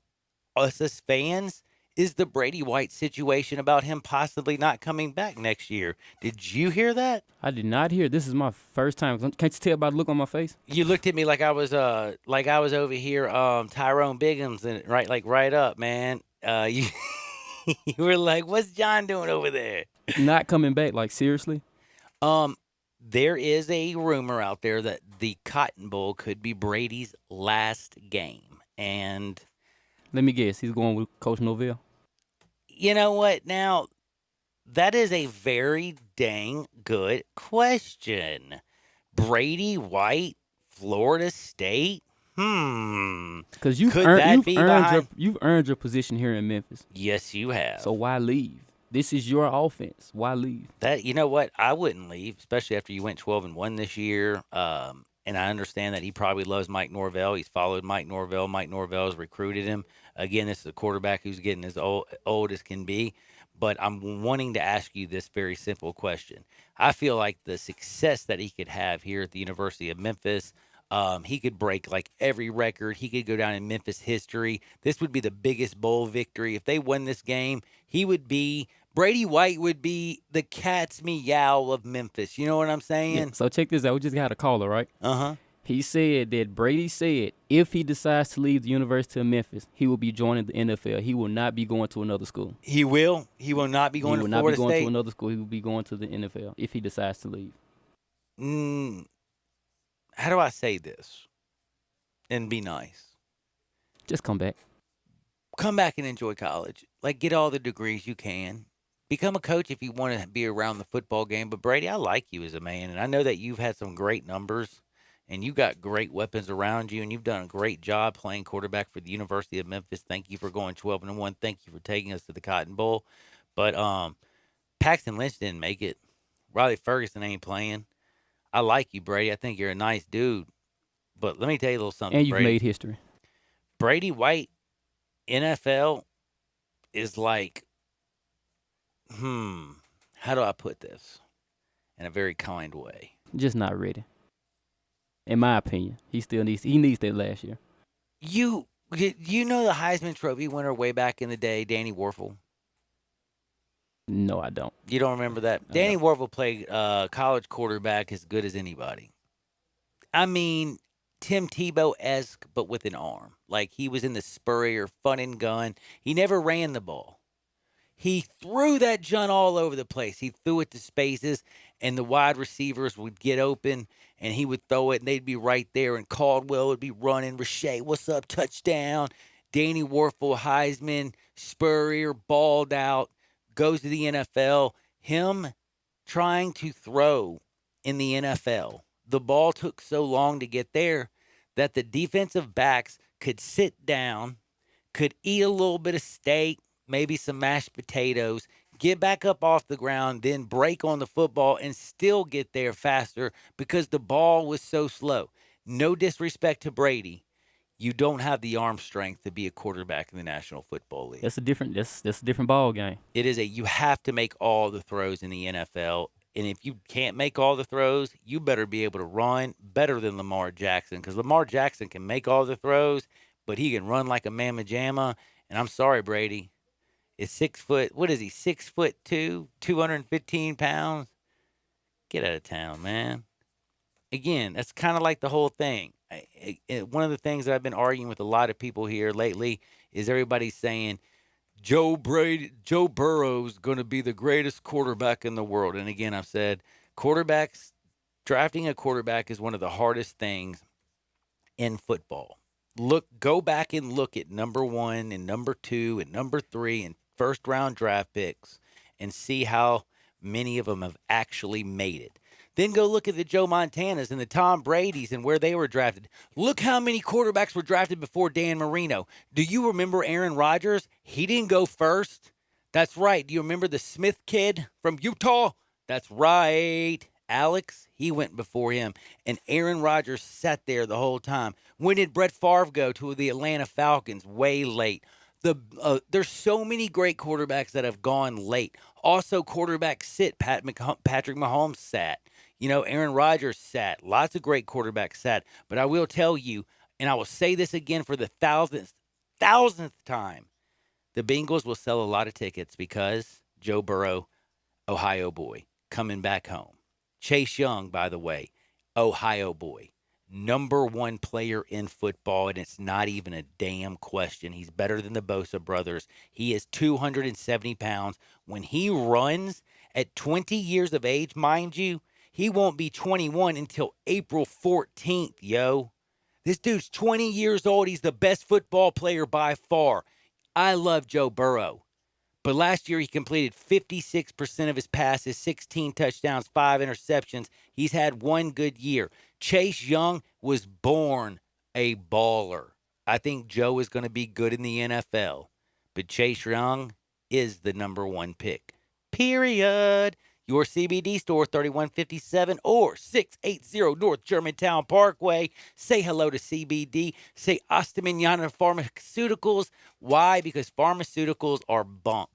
us as fans, is the Brady White situation about him possibly not coming back next year. Did you hear that? I did not hear. This is my first time. Can't you tell by the look on my face? You looked at me like I was over here, Tyrone Biggums, and right up, man. You you were like, "What's John doing over there?" Not coming back, like seriously? There is a rumor out there that the Cotton Bowl could be Brady's last game, and let me guess, he's going with Coach Norvell. You know what? Now, that is a very dang good question. Brady White, Florida State? Because you've earned your position here in Memphis. Yes, you have. So why leave? This is your offense. Why leave? You know what? I wouldn't leave, especially after you went 12-1 this year. And I understand that he probably loves Mike Norvell. He's followed Mike Norvell. Mike Norvell has recruited him. Again, this is a quarterback who's getting as old as can be. But I'm wanting to ask you this very simple question. I feel like the success that he could have here at the University of Memphis, he could break like every record. He could go down in Memphis history. This would be the biggest bowl victory. If they won this game, Brady White would be the cat's meow of Memphis. You know what I'm saying? Yeah, so check this out. We just got a caller, right? Uh-huh. He said that Brady said if he decides to leave the University of Memphis, he will be joining the NFL. He will not be going to another school. He will? He will not be going to Florida State? He will not be going to another school. He will be going to the NFL if he decides to leave. How do I say this and be nice? Just come back. Come back and enjoy college. Like, get all the degrees you can. Become a coach if you want to be around the football game. But, Brady, I like you as a man, and I know that you've had some great numbers, and you got great weapons around you, and you've done a great job playing quarterback for the University of Memphis. Thank you for going 12-1. Thank you for taking us to the Cotton Bowl. But Paxton Lynch didn't make it. Riley Ferguson ain't playing. I like you, Brady. I think you're a nice dude. But let me tell you a little something, And you've Brady. made history. Brady White, NFL, is like, how do I put this in a very kind way? Just not ready. In my opinion, he needs that last year. You know the Heisman Trophy winner way back in the day, Danny Werfel? No, I don't. You don't remember that? Danny Werfel played college quarterback as good as anybody. I mean, Tim Tebow-esque, but with an arm. Like, he was in the Spurrier fun and gun. He never ran the ball. He threw that junk all over the place. He threw it to spaces, and the wide receivers would get open, and he would throw it, and they'd be right there, and Caldwell would be running. Rashay, what's up? Touchdown. Danny Werfel, Heisman, Spurrier, balled out, goes to the NFL. Him trying to throw in the NFL, the ball took so long to get there that the defensive backs could sit down, could eat a little bit of steak, maybe some mashed potatoes, get back up off the ground, then break on the football and still get there faster because the ball was so slow. No disrespect to Brady. You don't have the arm strength to be a quarterback in the National Football League. That's a different ball game. It is you have to make all the throws in the NFL. And if you can't make all the throws, you better be able to run better than Lamar Jackson, because Lamar Jackson can make all the throws, but he can run like a mamma jamma. And I'm sorry, Brady. Is 6 foot, what is he, 6'2", 215 pounds? Get out of town, man. Again, that's kind of like the whole thing. One of the things that I've been arguing with a lot of people here lately is everybody saying Joe Burrow's going to be the greatest quarterback in the world. And again, I've said drafting a quarterback is one of the hardest things in football. Go back and look at number 1 and number 2 and number 3 and first round draft picks and see how many of them have actually made it. Then go look at the Joe Montanas and the Tom Bradys and where they were drafted. Look how many quarterbacks were drafted before Dan Marino. Do you remember Aaron Rodgers? He didn't go first. That's right. Do you remember the Smith kid from Utah? That's right. Alex, he went before him. And Aaron Rodgers sat there the whole time. When did Brett Favre go to the Atlanta Falcons? Way late. There's so many great quarterbacks that have gone late. Also, quarterbacks sit. Patrick Mahomes sat. Aaron Rodgers sat. Lots of great quarterbacks sat. But I will tell you, and I will say this again for the thousandth time, the Bengals will sell a lot of tickets because Joe Burrow, Ohio boy, coming back home. Chase Young, by the way, Ohio boy, number one player in football, and it's not even a damn question. He's better than the Bosa brothers. He is 270 pounds. When he runs at 20 years of age, mind you, he won't be 21 until April 14th, yo. This dude's 20 years old. He's the best football player by far. I love Joe Burrow. But last year, he completed 56% of his passes, 16 touchdowns, 5 interceptions. He's had one good year. Chase Young was born a baller. I think Joe is going to be good in the NFL. But Chase Young is the number one pick. Period. Your CBD store, 3157 or 680 North Germantown Parkway. Say hello to CBD. Say hasta mañana Pharmaceuticals. Why? Because pharmaceuticals are bunk.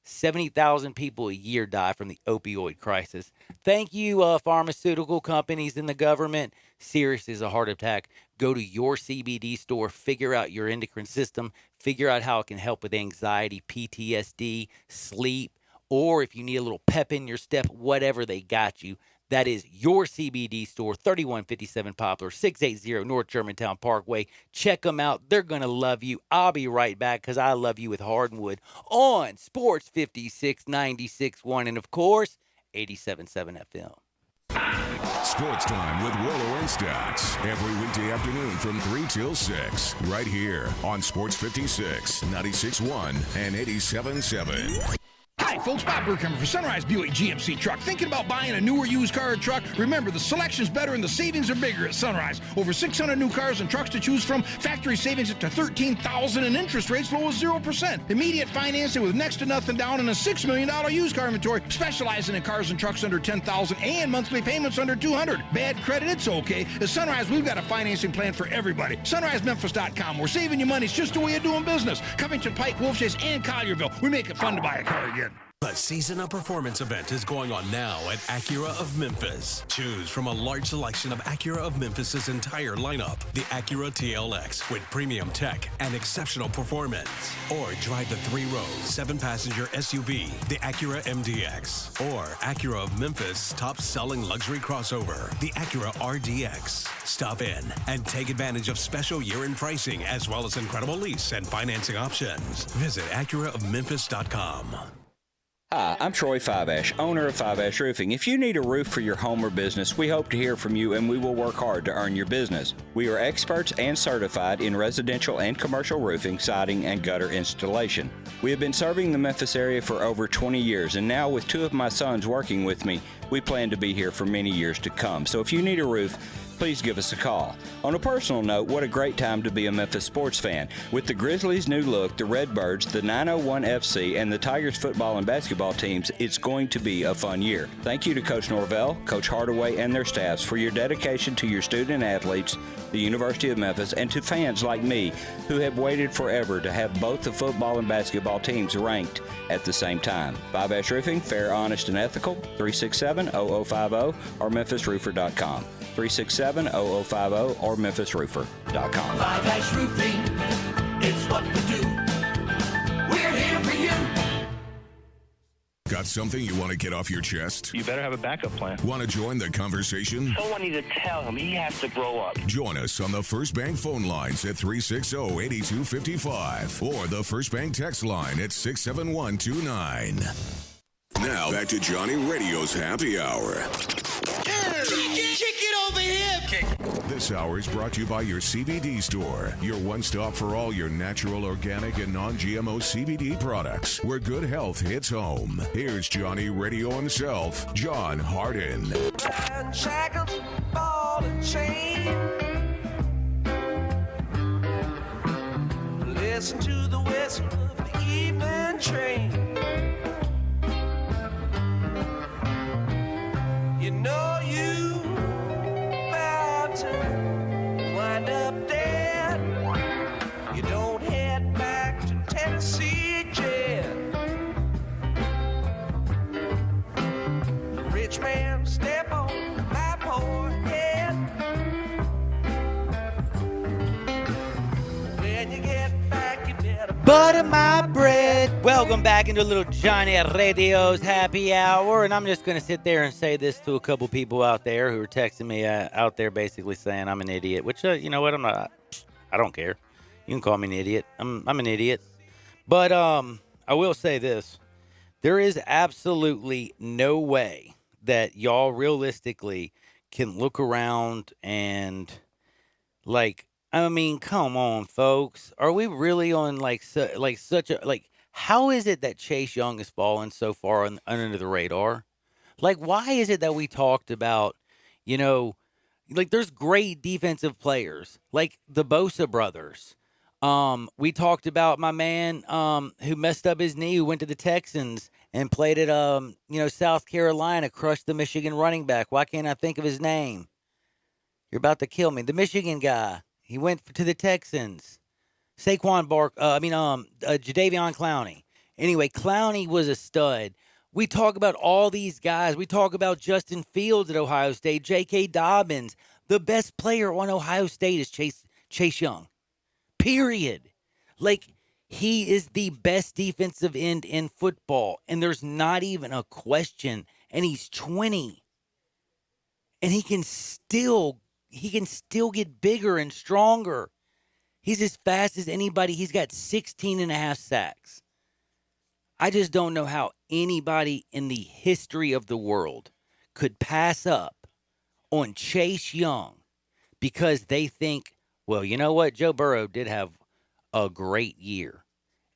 70,000 people a year die from the opioid crisis. Thank you, pharmaceutical companies and the government. Serious as a heart attack. Go to your CBD store. Figure out your endocrine system. Figure out how it can help with anxiety, PTSD, sleep. Or if you need a little pep in your step, whatever, they got you. That is your CBD store, 3157 Poplar, 680 North Germantown Parkway. Check them out. They're going to love you. I'll be right back because I love you with Hardwood on Sports 56, 96.1, and, of course, 87.7 FM. Sports Time with Rollo and Stats. Every weekday afternoon from 3 till 6. Right here on Sports 56, 96.1, and 87.7. Hi, folks. Bob Burkhammer for Sunrise Buick GMC Truck. Thinking about buying a newer used car or truck? Remember, the selection's better and the savings are bigger at Sunrise. Over 600 new cars and trucks to choose from. Factory savings up to $13,000 and interest rates low as 0%. Immediate financing with next to nothing down and a $6 million used car inventory. Specializing in cars and trucks under $10,000 and monthly payments under $200. Bad credit? It's okay. At Sunrise, we've got a financing plan for everybody. SunriseMemphis.com. We're saving you money. It's just the way of doing business. Covington, Pike, Wolfchase, and Collierville. We make it fun to buy a car again. The Season of Performance event is going on now at Acura of Memphis. Choose from a large selection of Acura of Memphis's entire lineup. The Acura TLX with premium tech and exceptional performance. Or drive the 3-row, 7-passenger SUV, the Acura MDX. Or Acura of Memphis' top-selling luxury crossover, the Acura RDX. Stop in and take advantage of special year-end pricing as well as incredible lease and financing options. Visit AcuraofMemphis.com. Hi, I'm Troy Fiveash, owner of Fiveash Roofing. If you need a roof for your home or business, we hope to hear from you and we will work hard to earn your business. We are experts and certified in residential and commercial roofing, siding, and gutter installation. We have been serving the Memphis area for over 20 years, and now with 2 of my sons working with me, we plan to be here for many years to come. So if you need a roof, please give us a call. On a personal note, what a great time to be a Memphis sports fan. With the Grizzlies' new look, the Redbirds, the 901 FC, and the Tigers football and basketball teams, it's going to be a fun year. Thank you to Coach Norvell, Coach Hardaway, and their staffs for your dedication to your student athletes, the University of Memphis, and to fans like me who have waited forever to have both the football and basketball teams ranked at the same time. Fiveash Roofing, fair, honest, and ethical, 367-0050 or memphisroofer.com. 367-0050 or memphisroofer.com. Fiveash Roofing, it's what we do. We're here for you. Got something you want to get off your chest? You better have a backup plan. Want to join the conversation? Someone needs to tell him he has to grow up. Join us on the First Bank phone lines at 360-8255 or the First Bank text line at 67129. Now back to Johnny Radio's Happy Hour. Kick it over here. This hour is brought to you by your CBD store, your one-stop for all your natural, organic, and non-GMO CBD products, where good health hits home. Here's Johnny Radio himself, John Hardin. Shackles, ball and chain. Listen to the whistle of the evening train. You know you bound to wind up dead. You don't head back to Tennessee jail. Rich man step on my poor head. When you get back, you better Butter my bread. Welcome back into a little Johnny Radio's happy hour. And I'm just going to sit there and say this to a couple people out there who are texting me out there basically saying I'm an idiot, which, you know what? I'm not. I don't care. You can call me an idiot. I'm an idiot. But I will say this. There is absolutely no way that y'all realistically can look around and, like, I mean, come on, folks. Are we really on, such a, how is it that Chase Young has fallen so far under the radar? Like, why is it that we talked about, there's great defensive players, like the Bosa brothers. We talked about my man who messed up his knee, who went to the Texans and played at South Carolina, crushed the Michigan running back. Why can't I think of his name? You're about to kill me. The Michigan guy. He went to the Texans. Jadeveon Clowney. Anyway, Clowney was a stud. We talk about all these guys. We talk about Justin Fields at Ohio State, J.K. Dobbins. The best player on Ohio State is Chase Young. Period. Like, he is the best defensive end in football, and there's not even a question. And he's 20. And he can still get bigger and stronger. He's as fast as anybody. He's got 16 and a half sacks. I just don't know how anybody in the history of the world could pass up on Chase Young because they think, well, you know what? Joe Burrow did have a great year.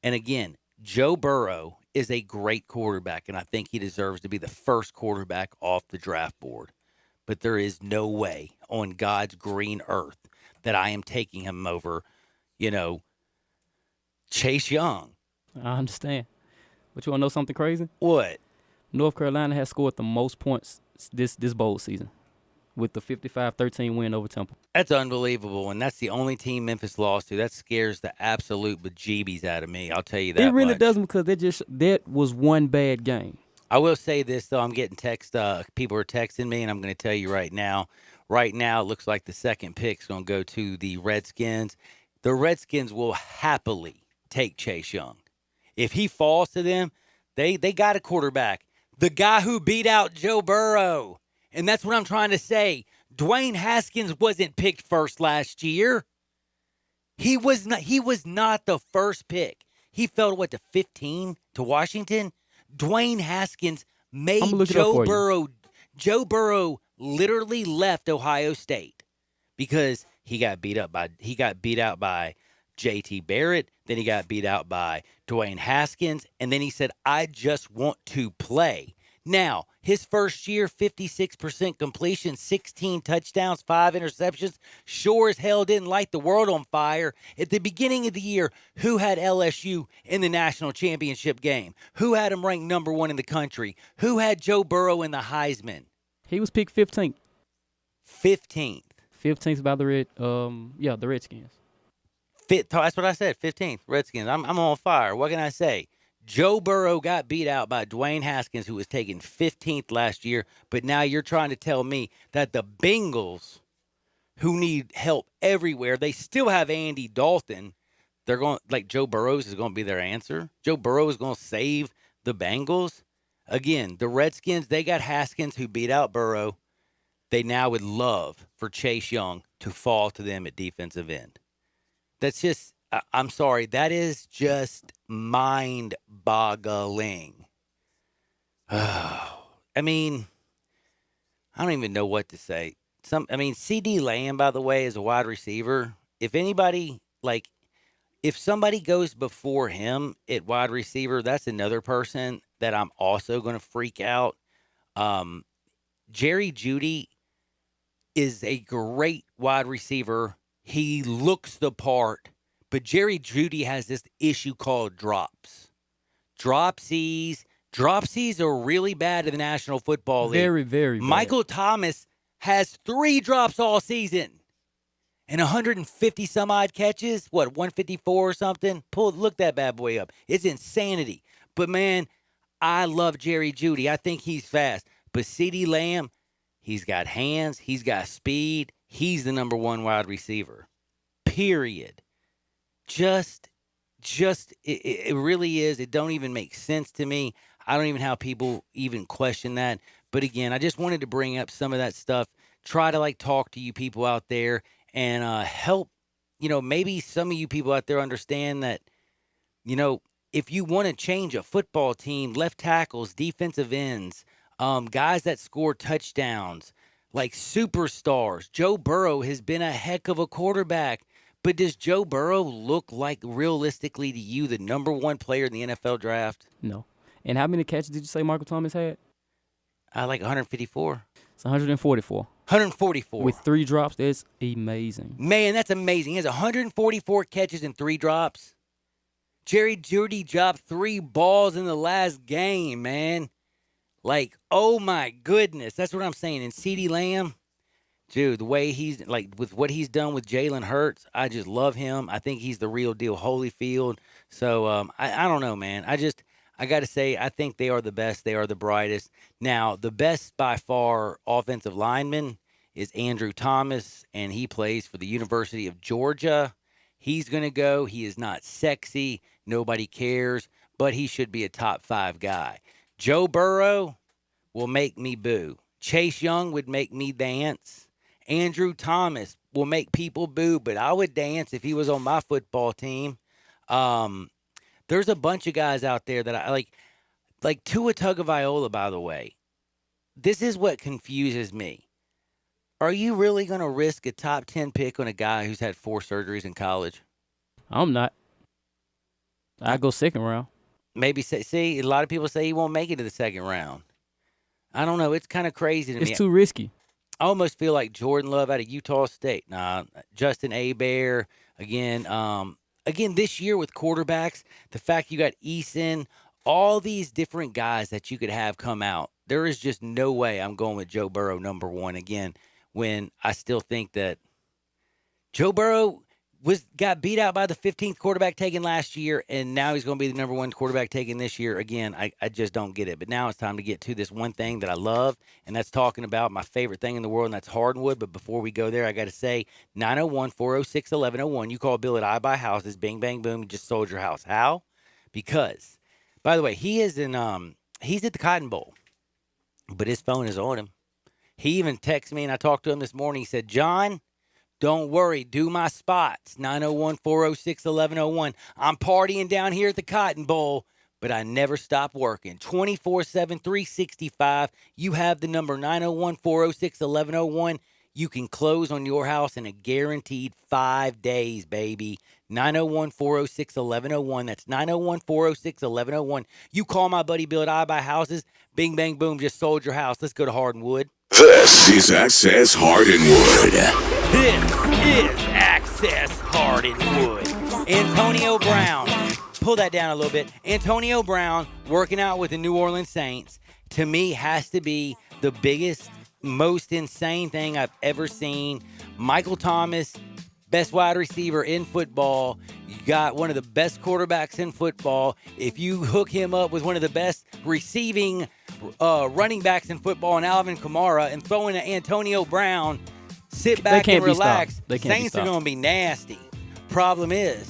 And again, Joe Burrow is a great quarterback, and I think he deserves to be the first quarterback off the draft board. But there is no way on God's green earth that I am taking him over, Chase Young. I understand. But you want to know something crazy? What? North Carolina has scored the most points this bowl season with the 55-13 win over Temple. That's unbelievable, and that's the only team Memphis lost to. That scares the absolute bejeebies out of me. I'll tell you that It really much. doesn't, because that was one bad game. I will say this, though. I'm getting people are texting me, and I'm going to tell you right now. Right now, it looks like the second pick's going to go to the Redskins. The Redskins will happily take Chase Young. If he falls to them, they got a quarterback. The guy who beat out Joe Burrow. And that's what I'm trying to say. Dwayne Haskins wasn't picked first last year. He was not the first pick. He fell to 15 to Washington. Dwayne Haskins made Joe Burrow. Joe Burrow literally left Ohio State because he got beat out by J.T. Barrett. Then he got beat out by Dwayne Haskins. And then he said, I just want to play. Now, his first year, 56% completion, 16 touchdowns, 5 interceptions. Sure as hell didn't light the world on fire. At the beginning of the year, who had LSU in the national championship game? Who had him ranked number 1 in the country? Who had Joe Burrow in the Heisman? He was picked 15th. 15th. 15th by the Redskins. That's what I said, 15th, Redskins. I'm on fire. What can I say? Joe Burrow got beat out by Dwayne Haskins, who was taken 15th last year. But now you're trying to tell me that the Bengals, who need help everywhere, they still have Andy Dalton. They're going, Joe Burrow is going to be their answer. Joe Burrow is going to save the Bengals. Again, the Redskins, they got Haskins, who beat out Burrow. They now would love for Chase Young to fall to them at defensive end. That's just, I'm sorry, that is just mind-boggling. I mean, I don't even know what to say. C.D. Lamb, by the way, is a wide receiver. If anybody, if somebody goes before him at wide receiver, that's another person that I'm also going to freak out. Jerry Jeudy is a great wide receiver. He looks the part, But Jerry Jeudy has this issue called drops. Dropsies are really bad in the National Football League. Very, very bad. Michael Thomas has 3 drops all season. And 150 some odd catches, 154 or something? Look that bad boy up. It's insanity. But man, I love Jerry Jeudy. I think he's fast. But CeeDee Lamb, he's got hands, he's got speed. He's the number 1 wide receiver. Period. It really is. It don't even make sense to me. I don't even know how people even question that. But again, I just wanted to bring up some of that stuff. Try to talk to you people out there and help, maybe some of you people out there understand that, if you want to change a football team, left tackles, defensive ends, guys that score touchdowns, like superstars. Joe Burrow has been a heck of a quarterback. But does Joe Burrow look like, realistically to you, the number 1 player in the NFL draft? No. And how many catches did you say Michael Thomas had? 154. It's 144. 144. With 3 drops, that's amazing. Man, that's amazing. He has 144 catches and 3 drops. Jerry Jeudy dropped 3 balls in the last game, man. Oh my goodness. That's what I'm saying. And CeeDee Lamb, dude, the way he's, with what he's done with Jalen Hurts, I just love him. I think he's the real deal, Holyfield. So, I don't know, man. I got to say, I think they are the best. They are the brightest. Now, the best by far offensive lineman is Andrew Thomas, and he plays for the University of Georgia. He's going to go. He is not sexy. Nobody cares, but he should be a top 5 guy. Joe Burrow will make me boo. Chase Young would make me dance. Andrew Thomas will make people boo, but I would dance if he was on my football team. There's a bunch of guys out there that I like Tua Tagovailoa, by the way. This is what confuses me. Are you really going to risk a top 10 pick on a guy who's had 4 surgeries in college? I'm not. I go 2nd round. Maybe see, a lot of people say he won't make it to the 2nd round. I don't know. It's kind of crazy to me. It's too risky. I almost feel like Jordan Love out of Utah State. Nah, Justin Hebert again. Again, this year with quarterbacks, the fact you got Eason, all these different guys that you could have come out, there is just no way I'm going with Joe Burrow number 1 again, when I still think that Joe Burrow got beat out by the 15th quarterback taken last year, and now he's going to be the number 1 quarterback taken this year. Again, I just don't get it. But now it's time to get to this one thing that I love, and that's talking about my favorite thing in the world, and that's Hardwood. But before we go there, I got to say, 901-406-1101. You call Bill at I Buy Houses. Bing, bang, boom. You just sold your house. How? Because, by the way, he's at the Cotton Bowl, but his phone is on him. He even texted me, and I talked to him this morning. He said, John, don't worry, do my spots. 901-406-1101. I'm partying down here at the Cotton Bowl, but I never stop working. 24/7, 365. You have the number 901-406-1101. You can close on your house in a guaranteed 5 days, baby. 901-406-1101. That's 901-406-1101. You call my buddy Bill at I Buy Houses. Bing, bang, boom, just sold your house. Let's go to Hardwood. This is Access Hardinwood. This is Access Hardinwood. Antonio Brown. Pull that down a little bit. Antonio Brown working out with the New Orleans Saints, to me, has to be the biggest, most insane thing I've ever seen. Michael Thomas, best wide receiver in football. You got one of the best quarterbacks in football. If you hook him up with one of the best receiving running backs in football, and Alvin Kamara, and throw in Antonio Brown, sit back and relax. Saints are going to be nasty. Problem is,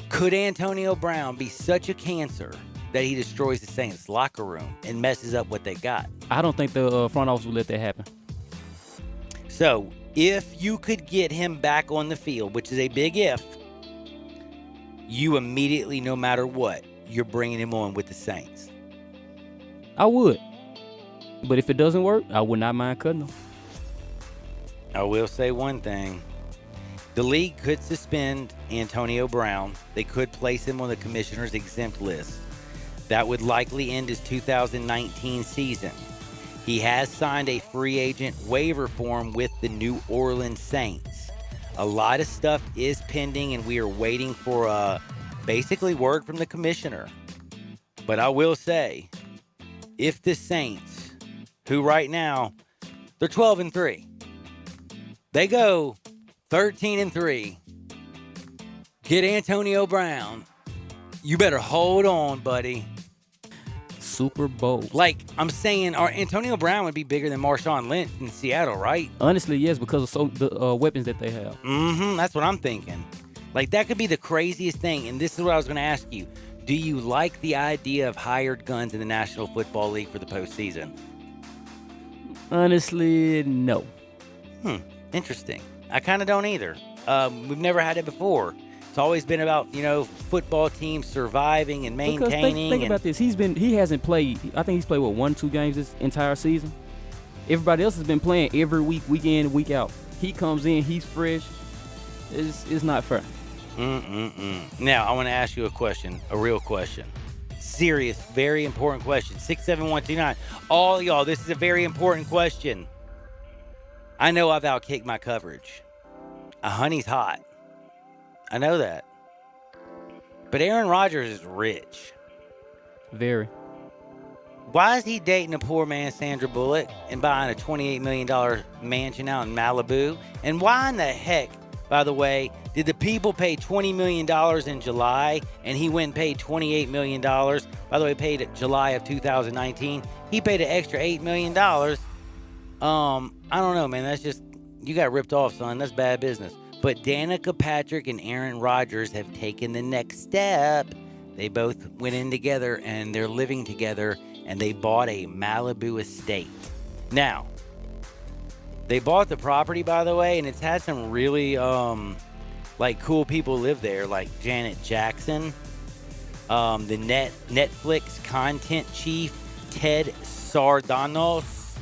could Antonio Brown be such a cancer that he destroys the Saints locker room and messes up what they got? I don't think the front office will let that happen. So, if you could get him back on the field, which is a big if, you immediately, no matter what, you're bringing him on with the Saints. I would. But if it doesn't work, I would not mind cutting him. I will say one thing. The league could suspend Antonio Brown. They could place him on the commissioner's exempt list. That would likely end his 2019 season. He has signed a free agent waiver form with the New Orleans Saints. A lot of stuff is pending, and we are waiting for basically word from the commissioner. But I will say, if the Saints, who right now, they're 12-3, they go 13-3, get Antonio Brown, you better hold on, buddy. Super Bowl. Like, I'm saying, Antonio Brown would be bigger than Marshawn Lynch in Seattle, right? Honestly, yes, because of the weapons that they have. Mm-hmm. That's what I'm thinking. Like, that could be the craziest thing. And this is what I was going to ask you. Do you like the idea of hired guns in the National Football League for the postseason? Honestly, no. Interesting. I kind of don't either. We've never had it before. It's always been about, football teams surviving and maintaining. Because think about this. He hasn't played. I think he's played 1-2 games this entire season. Everybody else has been playing every week, week in, week out. He comes in, he's fresh. It's not fair. Now, I want to ask you a question, a real question. Serious, very important question. 67129. All y'all, this is a very important question. I know I've outkicked my coverage. Honey's hot. I know that. But Aaron Rodgers is rich. Very. Why is he dating a poor man, Sandra Bullock, and buying a $28 million mansion out in Malibu? And why in the heck, by the way, did the people pay $20 million in July, and he went and paid $28 million? By the way, paid July of 2019. He paid an extra $8 million. I don't know, man. That's just, you got ripped off, son. That's bad business. But Danica Patrick and Aaron Rodgers have taken the next step. They both went in together, and they're living together, and they bought a Malibu estate. Now, they bought the property, by the way, and it's had some really, cool people live there, like Janet Jackson, the Netflix content chief, Ted Sardanos.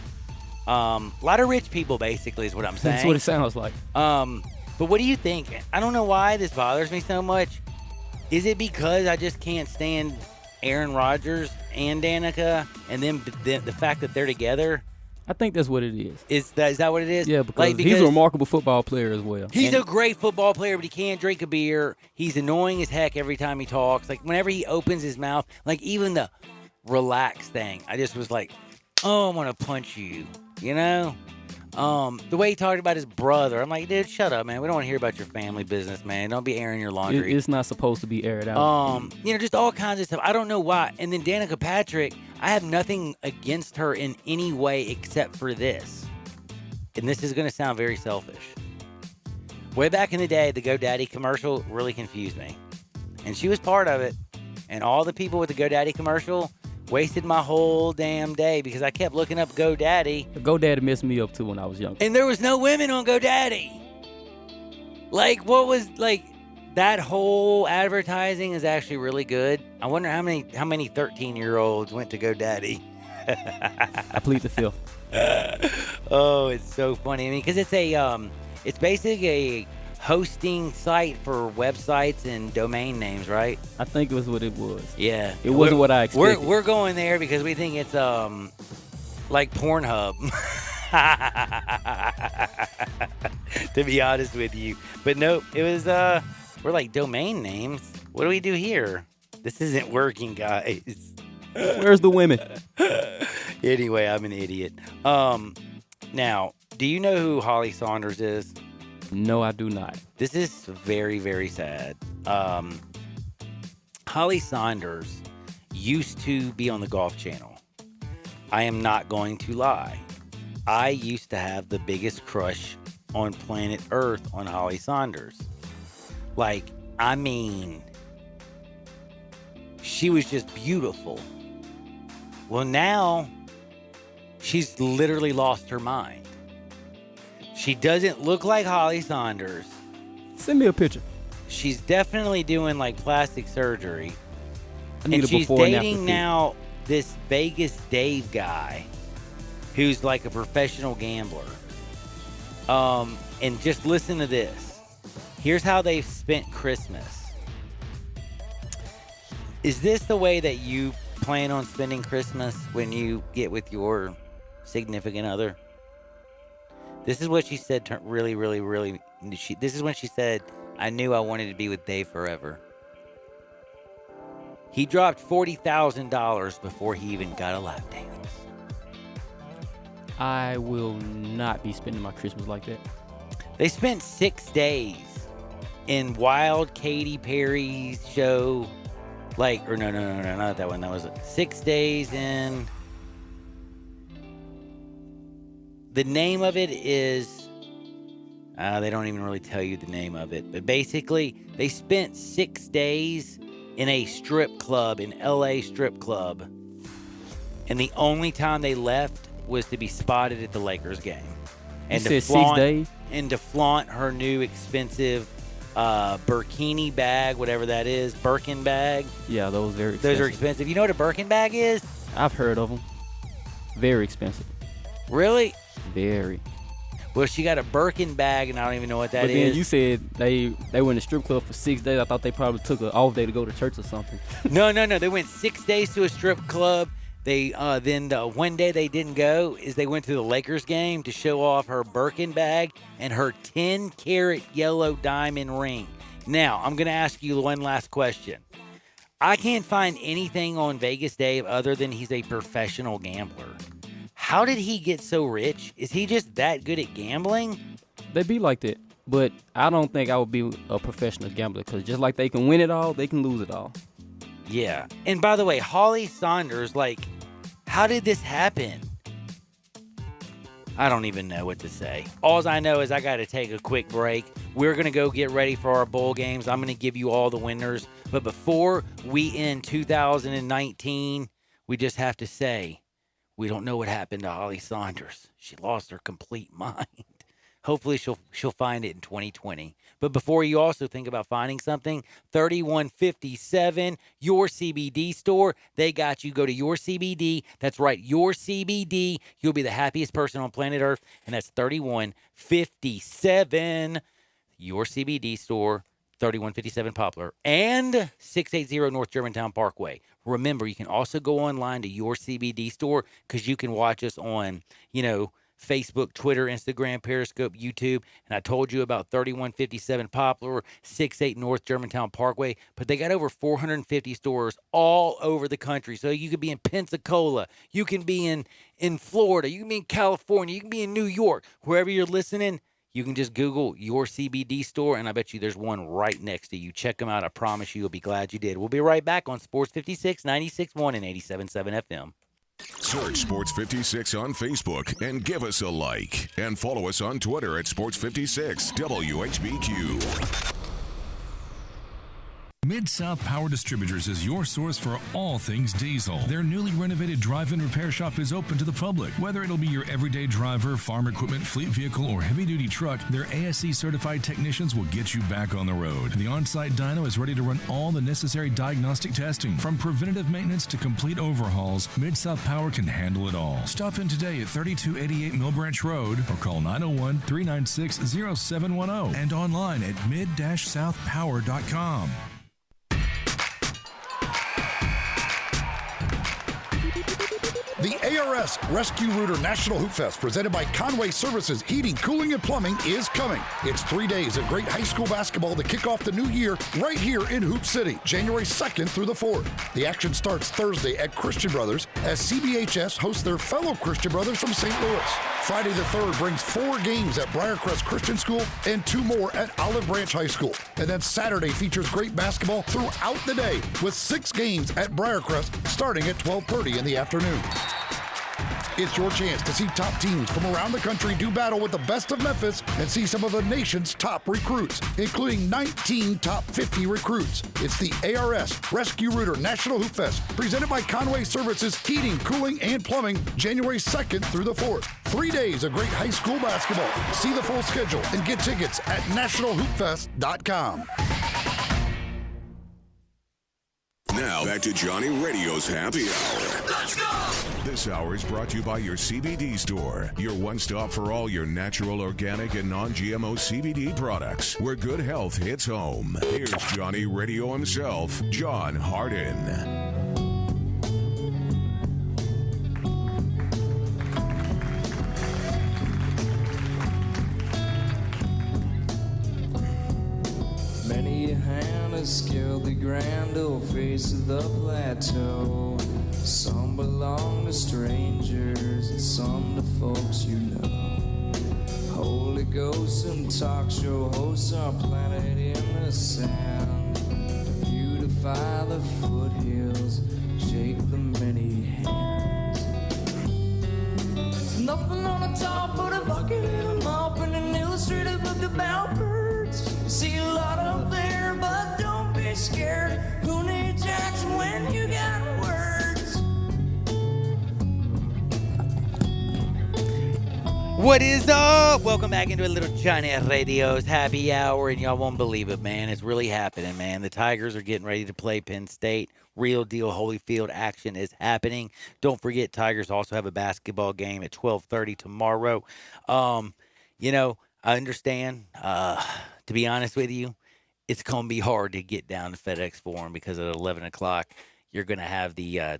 A lot of rich people, basically, is what I'm saying. That's what it sounds like. But what do you think? I don't know why this bothers me so much. Is it because I just can't stand Aaron Rodgers and Danica, and then the fact that they're together? I think that's what it is. Is that what it is? Yeah, because he's a remarkable football player as well. He's a great football player, but he can't drink a beer. He's annoying as heck every time he talks. Like, whenever he opens his mouth, like even the relax thing, I just was like, oh, I want to punch you, The way he talked about his brother, I'm like, dude, shut up, man. We don't want to hear about your family business, man. Don't be airing your laundry. It's not supposed to be aired out. Just all kinds of stuff. I don't know why. And then Danica Patrick, I have nothing against her in any way except for this. And this is going to sound very selfish. Way back in the day, the GoDaddy commercial really confused me. And she was part of it. And all the people with the GoDaddy commercial wasted my whole damn day because I kept looking up GoDaddy. GoDaddy messed me up too when I was young. And there was no women on GoDaddy. Like, what was, that whole advertising is actually really good. I wonder how many 13-year-olds went to GoDaddy. I plead the fifth. Oh, it's so funny. I mean, because it's basically a hosting site for websites and domain names, right? I think it was what it was. Yeah. It wasn't what I expected. We're going there because we think it's like Pornhub. To be honest with you. But nope, it was we're like domain names. What do we do here? This isn't working, guys. Where's the women? Anyway, I'm an idiot. Now, do you know who Holly Saunders is? No, I do not. This is very, very sad. Holly Saunders used to be on the Golf Channel. I am not going to lie. I used to have the biggest crush on planet Earth on Holly Saunders. She was just beautiful. Well, now she's literally lost her mind. She doesn't look like Holly Saunders. Send me a picture. She's definitely doing plastic surgery. And she's dating now this Vegas Dave guy who's like a professional gambler. And just listen to this. Here's how they've spent Christmas. Is this the way that you plan on spending Christmas when you get with your significant other? This is what she said really, really, really This is when she said, "I knew I wanted to be with Dave forever." He dropped $40,000 before he even got a lap dance. I will not be spending my Christmas like that. They spent 6 days in Wild Katy Perry's show. No, not that one. That was 6 days in. The name of it is, they don't even really tell you the name of it. But basically, they spent 6 days in a strip club, in LA strip club. And the only time they left was to be spotted at the Lakers game. And you said 6 days? And to flaunt her new expensive Burkini bag, whatever that is, Birkin bag. Yeah, those are very expensive. Those are expensive. You know what a Birkin bag is? I've heard of them. Very expensive. Really? Very. Well, she got a Birkin bag, and I don't even know what that is. But then you said they were in the strip club for 6 days. I thought they probably took an off day to go to church or something. No. They went 6 days to a strip club. They then the one day they didn't go is they went to the Lakers game to show off her Birkin bag and her 10-carat yellow diamond ring. Now, I'm going to ask you one last question. I can't find anything on Vegas Dave other than he's a professional gambler. How did he get so rich? Is he just that good at gambling? They be like that. But I don't think I would be a professional gambler because just like they can win it all, they can lose it all. Yeah. And by the way, Holly Saunders, how did this happen? I don't even know what to say. All I know is I got to take a quick break. We're going to go get ready for our bowl games. I'm going to give you all the winners. But before we end 2019, we just have to say, we don't know what happened to Holly Saunders. She lost her complete mind. Hopefully she'll find it in 2020. But before you also think about finding something, 3157, Your CBD store. They got you. Go to Your CBD. That's right, Your CBD. You'll be the happiest person on planet Earth. And that's 3157, Your CBD store. 3157 Poplar and 680 North Germantown Parkway. Remember, you can also go online to Your CBD store because you can watch us on, Facebook, Twitter, Instagram, Periscope, YouTube. And I told you about 3157 Poplar, 68 North Germantown Parkway. But they got over 450 stores all over the country. So you could be in Pensacola. You can be in Florida. You can be in California. You can be in New York. Wherever you're listening, you can just Google Your CBD store, and I bet you there's one right next to you. Check them out. I promise you'll be glad you did. We'll be right back on Sports 56, 96.1 and 87.7 FM. Search Sports 56 on Facebook and give us a like. And follow us on Twitter at Sports 56 WHBQ. Mid-South Power Distributors is your source for all things diesel. Their newly renovated drive-in repair shop is open to the public. Whether it'll be your everyday driver, farm equipment, fleet vehicle, or heavy-duty truck, their ASE-certified technicians will get you back on the road. The on-site dyno is ready to run all the necessary diagnostic testing. From preventative maintenance to complete overhauls, Mid-South Power can handle it all. Stop in today at 3288 Mill Branch Road or call 901-396-0710 and online at mid-southpower.com. The ARS Rescue Rooter National Hoop Fest, presented by Conway Services Heating, Cooling, and Plumbing, is coming. It's 3 days of great high school basketball to kick off the new year right here in Hoop City, January 2nd through the 4th. The action starts Thursday at Christian Brothers as CBHS hosts their fellow Christian Brothers from St. Louis. Friday the 3rd brings 4 games at Briarcrest Christian School and 2 more at Olive Branch High School. And then Saturday features great basketball throughout the day with 6 games at Briarcrest starting at 12:30 in the afternoon. It's your chance to see top teams from around the country do battle with the best of Memphis and see some of the nation's top recruits, including 19 top 50 recruits. It's the ARS Rescue Rooter National Hoop Fest, presented by Conway Services Heating, Cooling, and Plumbing, January 2nd through the 4th. 3 days of great high school basketball. See the full schedule and get tickets at nationalhoopfest.com. Now back to Johnny Radio's Happy Hour. Let's go! This hour is brought to you by your CBD store, your one-stop for all your natural, organic, and non-GMO CBD products, where good health hits home. Here's Johnny Radio himself, John Hardin. scale the grand old face of the plateau. Some belong to strangers and some to folks you know. Holy ghosts and talk show hosts are planted in the sand to beautify the foothills, shake the many hands. There's nothing on the top but a bucket and a mop and an illustrated book about birds. You see a lot up there, but don't be scared. Who needs Jackson when you got words? What is up? Welcome back into a little Johnny Radio's happy hour, and y'all won't believe it, man. It's really happening, man. The Tigers are getting ready to play Penn State. Real deal Holyfield action is happening. Don't forget, Tigers also have a basketball game at 12:30 tomorrow. You know, I understand. To be honest with you, it's going to be hard to get down to FedEx Forum because at 11 o'clock, you're going to have the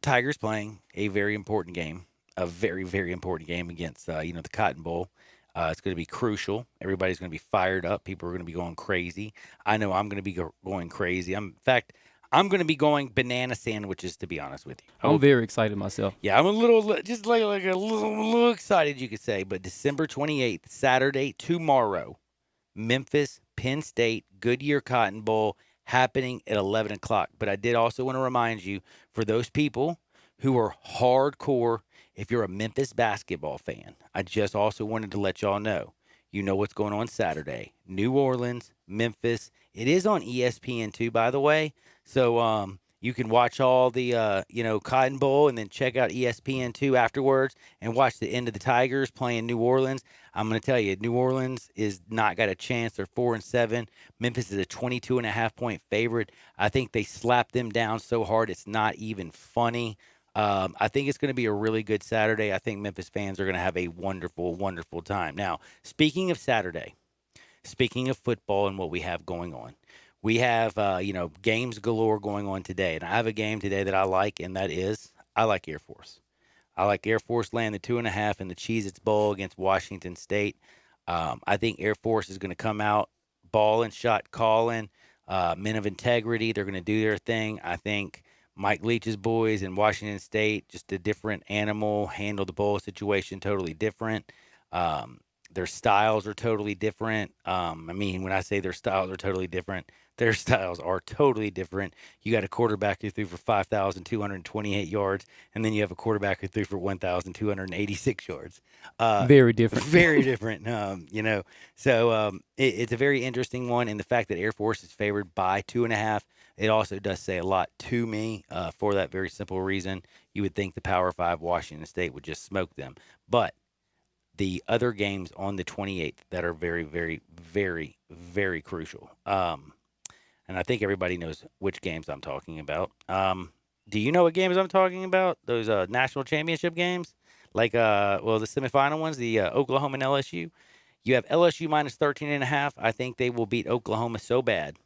Tigers playing a very important game. A very, very important game against, the Cotton Bowl. It's going to be crucial. Everybody's going to be fired up. People are going to be going crazy. I know I'm going to be going crazy. In fact, I'm going to be going banana sandwiches, to be honest with you. I'm very excited myself. Yeah, I'm a little, just like a little excited, you could say. But December 28th, Saturday, tomorrow, Memphis, Penn State, Goodyear Cotton Bowl, happening at 11 o'clock. But I did also want to remind you, for those people who are hardcore, if you're a Memphis basketball fan, I just also wanted to let y'all know, you know what's going on Saturday. New Orleans, Memphis. It is on ESPN too, by the way. So you can watch all the, Cotton Bowl and then check out ESPN 2 afterwards and watch the end of the Tigers playing New Orleans. I'm going to tell you, New Orleans is not got a chance. They're 4-7. Memphis is a 22.5-point favorite. I think they slapped them down so hard it's not even funny. I think it's going to be a really good Saturday. I think Memphis fans are going to have a wonderful, wonderful time. Now, speaking of Saturday, speaking of football and what we have going on, we have, games galore going on today. And I have a game today that I like, and that is I like Air Force. I like Air Force laying the 2.5 in the Cheez-Its Bowl against Washington State. I think Air Force is going to come out, ball and shot calling, men of integrity. They're going to do their thing. I think Mike Leach's boys in Washington State, just a different animal, handle the bowl situation totally different. Their styles are totally different. When I say their styles are totally different, their styles are totally different. You got a quarterback who threw for 5,228 yards, and then you have a quarterback who threw for 1,286 yards. Very different. Very different, So it's a very interesting one, and the fact that Air Force is favored by 2.5, it also does say a lot to me for that very simple reason. You would think the Power 5 Washington State would just smoke them. But the other games on the 28th that are very, very, very, very crucial. And I think everybody knows which games I'm talking about. Do you know what games I'm talking about? Those national championship games? Like, the semifinal ones, the Oklahoma and LSU. You have LSU minus 13.5. I think they will beat Oklahoma so bad.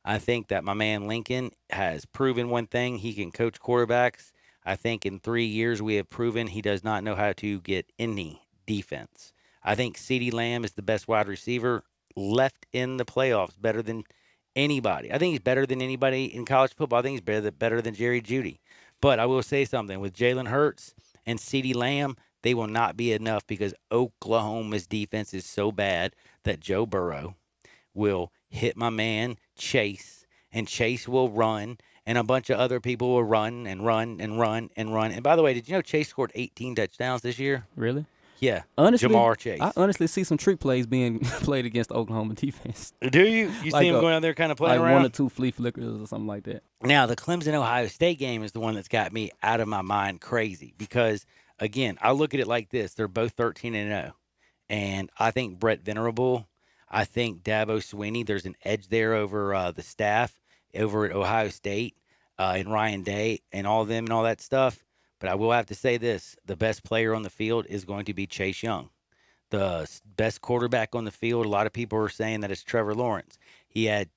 I think that my man Lincoln has proven one thing. He can coach quarterbacks. I think in 3 years we have proven he does not know how to get any defense. I think CeeDee Lamb is the best wide receiver left in the playoffs, better than anybody. I think he's better than anybody in college football. I think he's better than Jerry Jeudy. But I will say something. With Jalen Hurts and CeeDee Lamb, they will not be enough because Oklahoma's defense is so bad that Joe Burrow will hit my man Chase, and Chase will run, and a bunch of other people will run and run and run and run. And by the way, did you know Chase scored 18 touchdowns this year? Really? Yeah. Honestly, Jamar Chase. I honestly see some trick plays being played against the Oklahoma defense. Do you? You see him going out there kind of playing like around? One or two flea flickers or something like that. Now, the Clemson-Ohio State game is the one that's got me out of my mind crazy because, again, I look at it like this. They're both 13-0. And I think Brett Venerable, I think Dabo Swinney, there's an edge there over the staff over at Ohio State and Ryan Day and all of them and all that stuff. But I will have to say this. The best player on the field is going to be Chase Young. The best quarterback on the field, a lot of people are saying that it's Trevor Lawrence. He had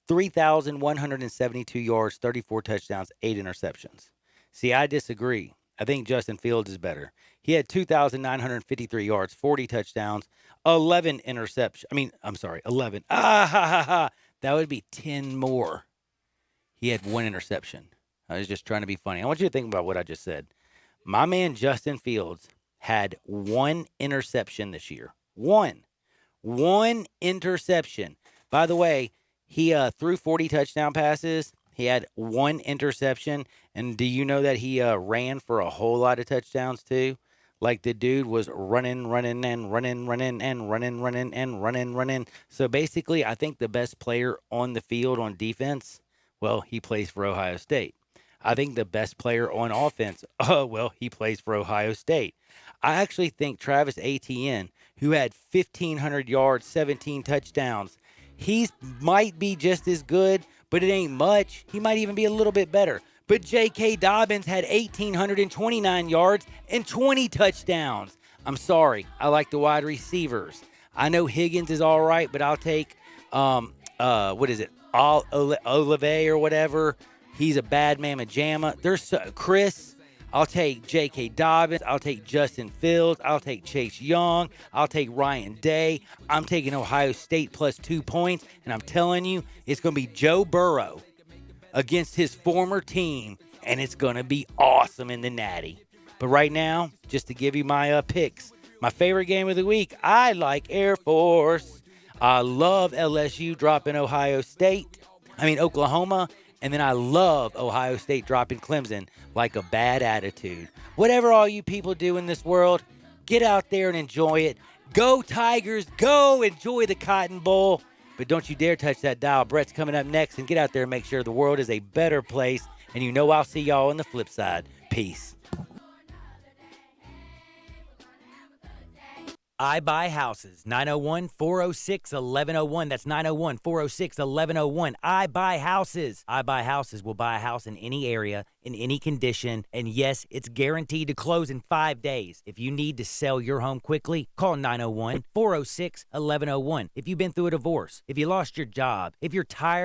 3,172 yards, 34 touchdowns, 8 interceptions. See, I disagree. I think Justin Fields is better. He had 2,953 yards, 40 touchdowns, 11 interceptions. 11. That would be 10 more. He had 1 interception. I was just trying to be funny. I want you to think about what I just said. My man Justin Fields had 1 interception this year. 1 interception. By the way, he threw 40 touchdown passes. He had 1 interception. And do you know that he ran for a whole lot of touchdowns too? Like the dude was running. So basically, I think the best player on the field on defense, well, he plays for Ohio State. I think the best player on offense, he plays for Ohio State. I actually think Travis Etienne, who had 1,500 yards, 17 touchdowns, he might be just as good, but it ain't much. He might even be a little bit better. But J.K. Dobbins had 1,829 yards and 20 touchdowns. I'm sorry. I like the wide receivers. I know Higgins is all right, but I'll take, Olave or whatever. He's a bad mamma jamma. There's Chris. I'll take J.K. Dobbins. I'll take Justin Fields. I'll take Chase Young. I'll take Ryan Day. I'm taking Ohio State plus 2 points, and I'm telling you, it's going to be Joe Burrow against his former team, and it's going to be awesome in the Natty. But right now, just to give you my picks, my favorite game of the week, I like Air Force. I love LSU dropping Oklahoma. And then I love Ohio State dropping Clemson like a bad attitude. Whatever all you people do in this world, get out there and enjoy it. Go Tigers, go enjoy the Cotton Bowl. But don't you dare touch that dial. Brett's coming up next, and get out there and make sure the world is a better place. And you know I'll see y'all on the flip side. Peace. I Buy Houses, 901-406-1101. That's 901-406-1101. I Buy Houses. I Buy Houses will buy a house in any area, in any condition, and yes, it's guaranteed to close in 5 days. If you need to sell your home quickly, call 901-406-1101. If you've been through a divorce, if you lost your job, if you're tired